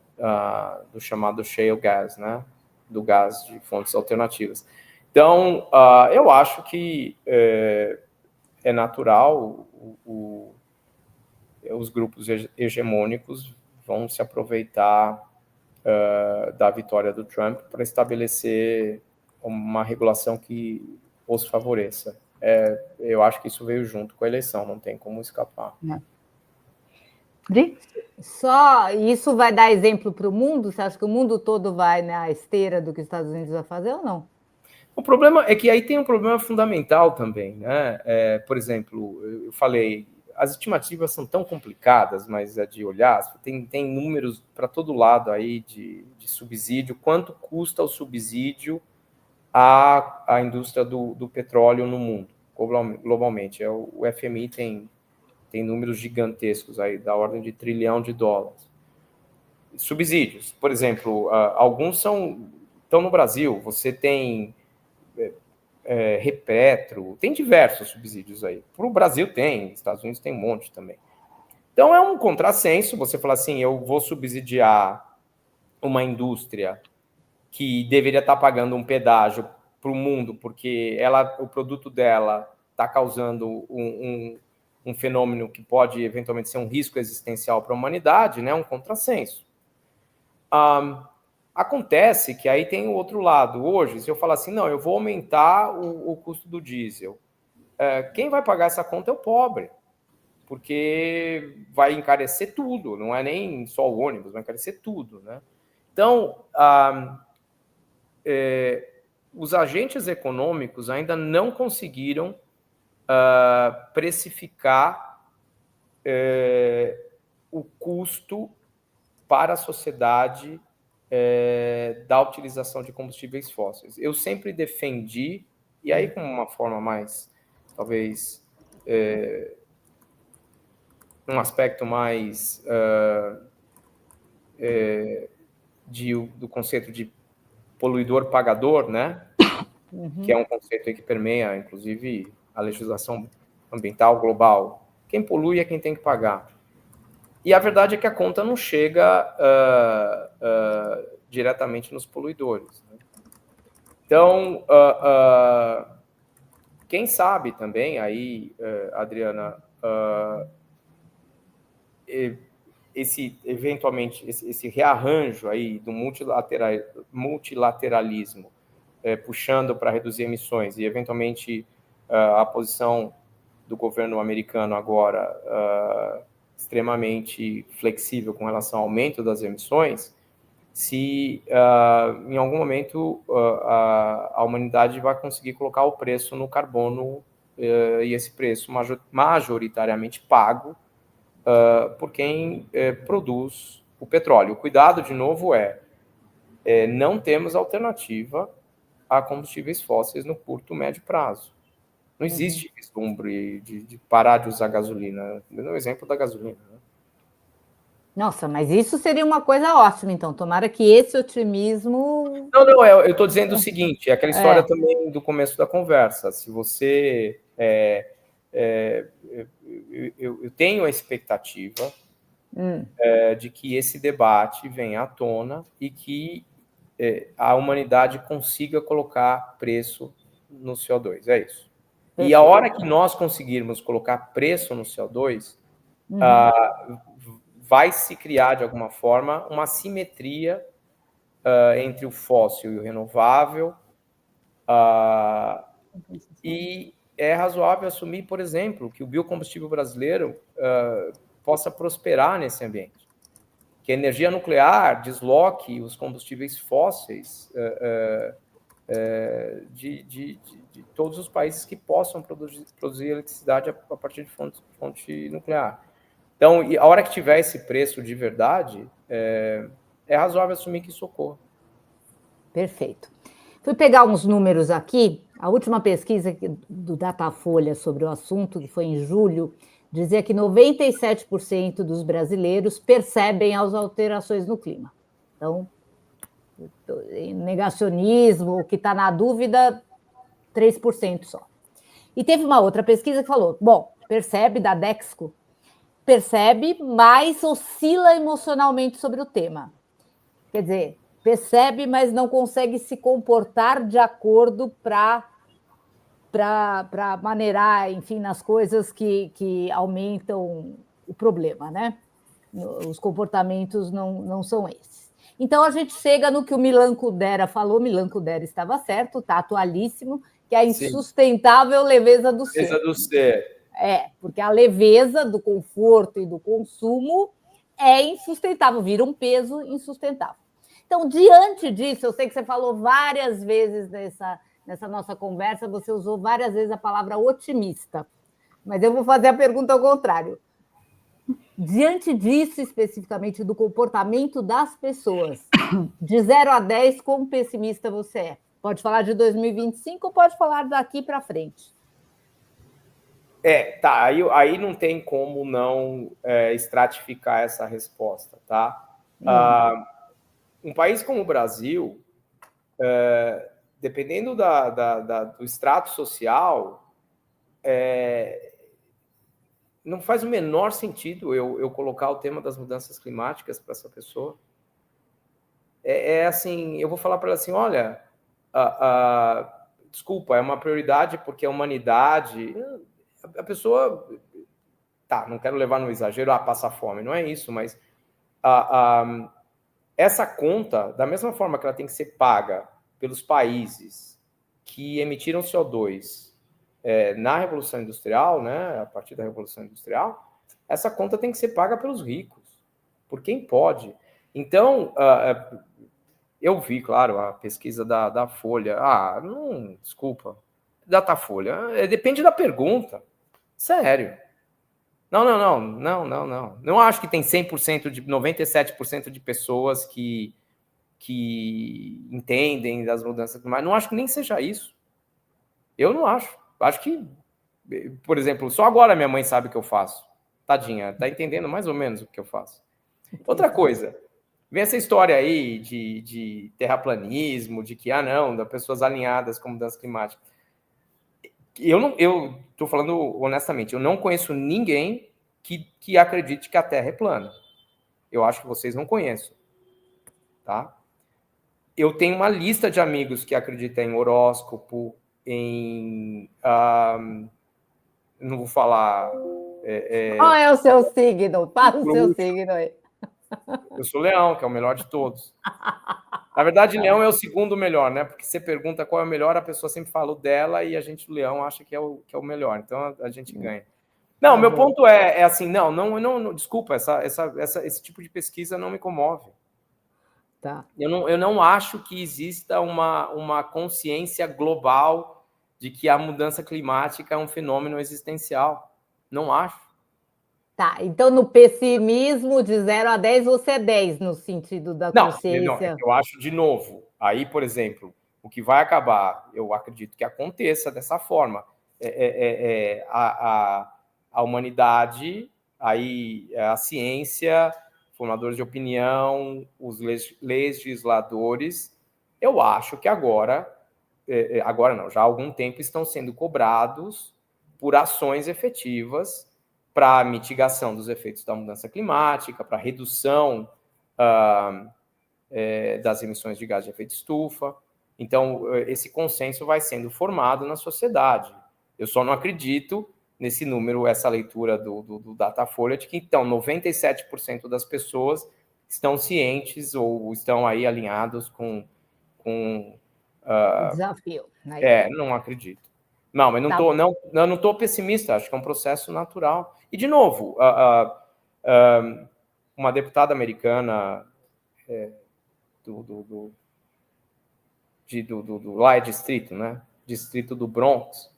do chamado shale gas, né? Do gás de fontes alternativas. Então, eu acho que é natural, os grupos hegemônicos vão se aproveitar da vitória do Trump para estabelecer uma regulação que os favoreça. Eu acho que isso veio junto com a eleição, não tem como escapar. Dri? Só isso vai dar exemplo para o mundo? Você acha que o mundo todo vai na esteira do que os Estados Unidos vai fazer ou não? O problema é que aí tem um problema fundamental também, né? Por exemplo, eu falei, as estimativas são tão complicadas, mas é de olhar, tem números para todo lado aí de subsídio, quanto custa o subsídio à indústria do petróleo no mundo, globalmente. O FMI tem números gigantescos aí, da ordem de $1 trilhão. Subsídios, por exemplo, alguns estão no Brasil, você tem Repetro, tem diversos subsídios aí. Para o Brasil tem, Estados Unidos tem um monte também. Então é um contrassenso você falar assim, eu vou subsidiar uma indústria que deveria estar pagando um pedágio para o mundo, porque o produto dela está causando um fenômeno que pode eventualmente ser um risco existencial para a humanidade, né? Um contrassenso. Acontece que aí tem o outro lado. Hoje, se eu falar assim, não, eu vou aumentar o custo do diesel, quem vai pagar essa conta é o pobre, porque vai encarecer tudo, não é nem só o ônibus, vai encarecer tudo, né? Então, os agentes econômicos ainda não conseguiram precificar o custo para a sociedade da utilização de combustíveis fósseis. Eu sempre defendi, e aí com uma forma mais, talvez, um aspecto mais do conceito de poluidor-pagador, né? Uhum. Que é um conceito que permeia, inclusive, a legislação ambiental global. Quem polui é quem tem que pagar. E a verdade é que a conta não chega diretamente nos poluidores, né? Então, quem sabe também, aí, Adriana, eventualmente, esse rearranjo aí do multilateralismo, puxando para reduzir emissões, e eventualmente a posição do governo americano agora extremamente flexível com relação ao aumento das emissões, se em algum momento a humanidade vai conseguir colocar o preço no carbono, e esse preço majoritariamente pago por quem produz o petróleo. O cuidado, de novo, não temos alternativa a combustíveis fósseis no curto, médio prazo. Não existe vislumbre de parar de usar gasolina. Dando o exemplo da gasolina, né? Nossa, mas isso seria uma coisa ótima, então. Tomara que esse otimismo... Não, eu estou dizendo o seguinte, é aquela história também do começo da conversa. Se você... eu tenho a expectativa de que esse debate venha à tona e que a humanidade consiga colocar preço no CO2, é isso. E a hora que nós conseguirmos colocar preço no CO2, vai se criar, de alguma forma, uma simetria entre o fóssil e o renovável, e é razoável assumir, por exemplo, que o biocombustível brasileiro possa prosperar nesse ambiente, que a energia nuclear desloque os combustíveis fósseis de todos os países que possam produzir eletricidade a partir de fonte nuclear. Então, a hora que tiver esse preço de verdade, é razoável assumir que isso ocorra. Perfeito. Fui pegar uns números aqui. A última pesquisa do Datafolha sobre o assunto, que foi em julho, dizia que 97% dos brasileiros percebem as alterações no clima. Então, negacionismo, o que está na dúvida, 3% só. E teve uma outra pesquisa que falou, bom, percebe, da Dexco, percebe, mas oscila emocionalmente sobre o tema. Quer dizer, percebe, mas não consegue se comportar de acordo para maneirar, enfim, nas coisas que aumentam o problema, né? Os comportamentos não são esses. Então, a gente chega no que o Milan Kundera falou, Milan Kundera estava certo, está atualíssimo, que é a insustentável leveza do ser. Leveza do ser. Porque a leveza do conforto e do consumo é insustentável, vira um peso insustentável. Então, diante disso, eu sei que você falou várias vezes nessa nossa conversa, você usou várias vezes a palavra otimista, mas eu vou fazer a pergunta ao contrário. Diante disso, especificamente, do comportamento das pessoas, de 0 a 10, quão pessimista você é? Pode falar de 2025 ou pode falar daqui para frente? Tá, aí não tem como não estratificar essa resposta, tá? Um país como o Brasil, dependendo do extrato social, não faz o menor sentido eu colocar o tema das mudanças climáticas para essa pessoa. Assim, eu vou falar para ela assim, olha, desculpa, é uma prioridade porque a humanidade... A pessoa... Tá, não quero levar no exagero, passar fome, não é isso, mas essa conta, da mesma forma que ela tem que ser paga pelos países que emitiram CO2 na Revolução Industrial, né, a partir da Revolução Industrial, essa conta tem que ser paga pelos ricos, por quem pode. Então, eu vi, claro, a pesquisa da Folha. Desculpa, Datafolha. Depende da pergunta. Sério. Não. Não acho que tem 97% de pessoas que entendem das mudanças climáticas. Não acho que nem seja isso. Eu não acho. Acho que, por exemplo, só agora minha mãe sabe o que eu faço. Tadinha, tá entendendo mais ou menos o que eu faço. Outra coisa, vem essa história aí de terraplanismo, de que, das pessoas alinhadas com mudança climática. Eu estou falando honestamente, eu não conheço ninguém que acredite que a Terra é plana. Eu acho que vocês não conhecem. Tá? Eu tenho uma lista de amigos que acreditam em horóscopo, não vou falar... Qual é o seu signo? Fala o seu signo aí. Eu sou Leão, que é o melhor de todos. Na verdade, Leão é o segundo melhor, né? Porque você pergunta qual é o melhor, a pessoa sempre fala o dela e a gente, o Leão, acha que é o melhor. Então, a gente ganha. Não, meu ponto é assim, não, desculpa, esse tipo de pesquisa não me comove. Tá. Eu não acho que exista uma consciência global de que a mudança climática é um fenômeno existencial. Não acho. Tá, então no pessimismo de 0 a 10, você é 10 no sentido da consciência. Não, eu acho, de novo, aí, por exemplo, o que vai acabar, eu acredito que aconteça dessa forma, a humanidade, aí a ciência formadores de opinião, os legisladores, eu acho que agora não, já há algum tempo estão sendo cobrados por ações efetivas para mitigação dos efeitos da mudança climática, para redução das emissões de gás de efeito estufa. Então, esse consenso vai sendo formado na sociedade. Eu só não acredito nesse número, essa leitura do Datafolha, de que, então, 97% das pessoas estão cientes ou estão aí alinhados com desafio. Né? Não acredito. Não, mas eu não estou pessimista, acho que é um processo natural. E, de novo, uma deputada americana lá é distrito, né? Distrito do Bronx,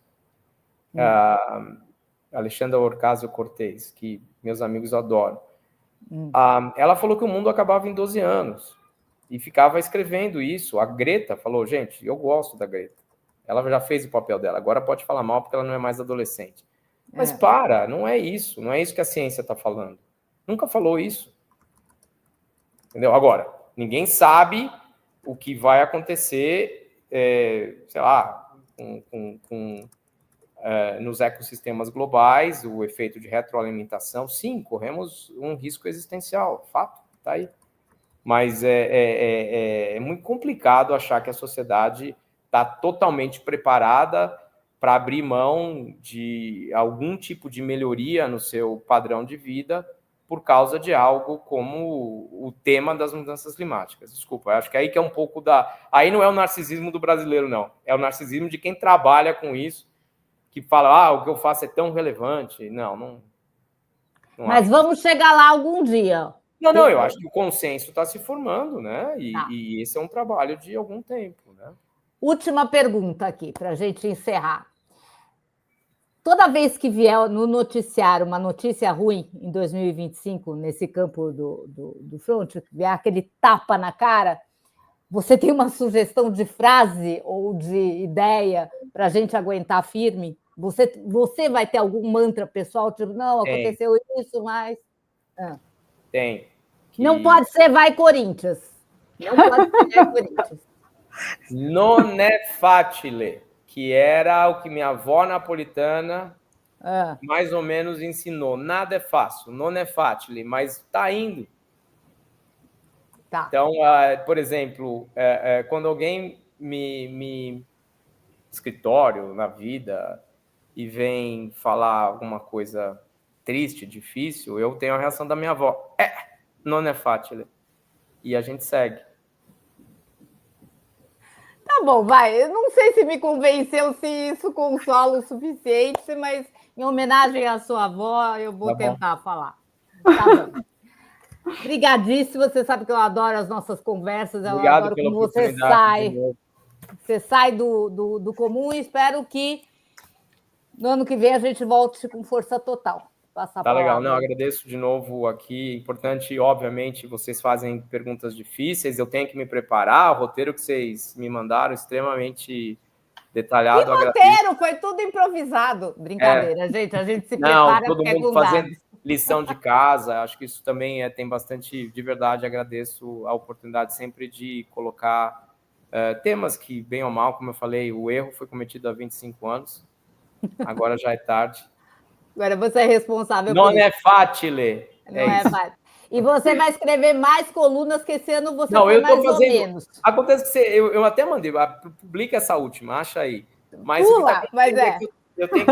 Alexandra Ocasio-Cortez, que meus amigos adoram. Ela falou que o mundo acabava em 12 anos e ficava escrevendo isso. A Greta falou, gente, eu gosto da Greta. Ela já fez o papel dela, agora pode falar mal porque ela não é mais adolescente. Mas não é isso que a ciência está falando. Nunca falou isso. Entendeu? Agora, ninguém sabe o que vai acontecer, sei lá, nos ecossistemas globais, o efeito de retroalimentação. Sim, corremos um risco existencial, fato, tá aí. Mas é muito complicado achar que a sociedade está totalmente preparada para abrir mão de algum tipo de melhoria no seu padrão de vida por causa de algo como o tema das mudanças climáticas. Desculpa, eu acho que aí que é um pouco Aí não é o narcisismo do brasileiro, não. É o narcisismo de quem trabalha com isso, que fala, o que eu faço é tão relevante. Não Mas vamos chegar lá algum dia. Não, eu acho que o consenso está se formando, né? E esse é um trabalho de algum tempo, né? Última pergunta aqui, para a gente encerrar. Toda vez que vier no noticiário uma notícia ruim em 2025, nesse campo do front, vier aquele tapa na cara, você tem uma sugestão de frase ou de ideia para a gente aguentar firme? Você vai ter algum mantra pessoal, tipo, não, aconteceu isso, mas... Tem. Não pode ser vai Corinthians. Não pode ser vai Corinthians. Non è facile, que era o que minha avó napolitana mais ou menos ensinou. Nada é fácil, non è facile, mas está indo. Tá. Então, por exemplo, quando alguém me escritório, na vida, e vem falar alguma coisa triste, difícil, eu tenho a reação da minha avó. Non è facile. E a gente segue. Tá bom, vai. Eu não sei se me convenceu, se isso consola o suficiente, mas em homenagem à sua avó, eu vou tentar falar. Tá bom. Obrigadíssimo. Você sabe que eu adoro as nossas conversas. Eu adoro como você sai. Você sai do comum e espero que no ano que vem a gente volte com força total. Tá legal. Não, agradeço de novo aqui. Importante, obviamente, vocês fazem perguntas difíceis, eu tenho que me preparar. O roteiro que vocês me mandaram, extremamente detalhado. Que roteiro? Foi tudo improvisado. Brincadeira, gente. A gente se prepara. Todo mundo fazendo lição de casa. Acho que isso também tem bastante, de verdade, agradeço a oportunidade sempre de colocar temas que, bem ou mal, como eu falei, o erro foi cometido há 25 anos. Agora já é tarde. Agora você é responsável por isso. Não é fácil. Não é fácil. E você vai escrever mais colunas, que esse ano você foi mais ou menos. Acontece que eu até mandei, publica essa última, acha aí. Mas Pula, mas eu tenho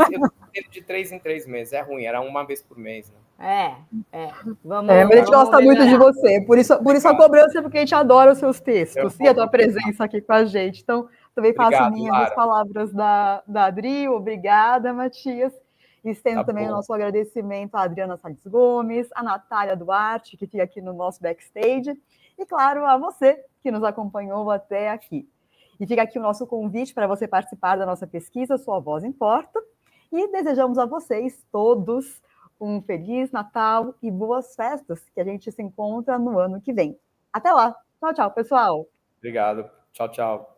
de 3 em 3 meses, é ruim, era uma vez por mês, né? Mas a gente gosta muito de você, por isso a cobrança, porque a gente adora os seus textos e a tua presença aqui com a gente. Então, também faço minhas as palavras da Adri, obrigada, Matias. E estendo também o nosso agradecimento à Adriana Salles Gomes, à Natália Duarte, que fica aqui no nosso backstage, e, claro, a você que nos acompanhou até aqui. E fica aqui o nosso convite para você participar da nossa pesquisa Sua Voz Importa, e desejamos a vocês todos um Feliz Natal e boas festas, que a gente se encontra no ano que vem. Até lá! Tchau, tchau, pessoal! Obrigado. Tchau, tchau.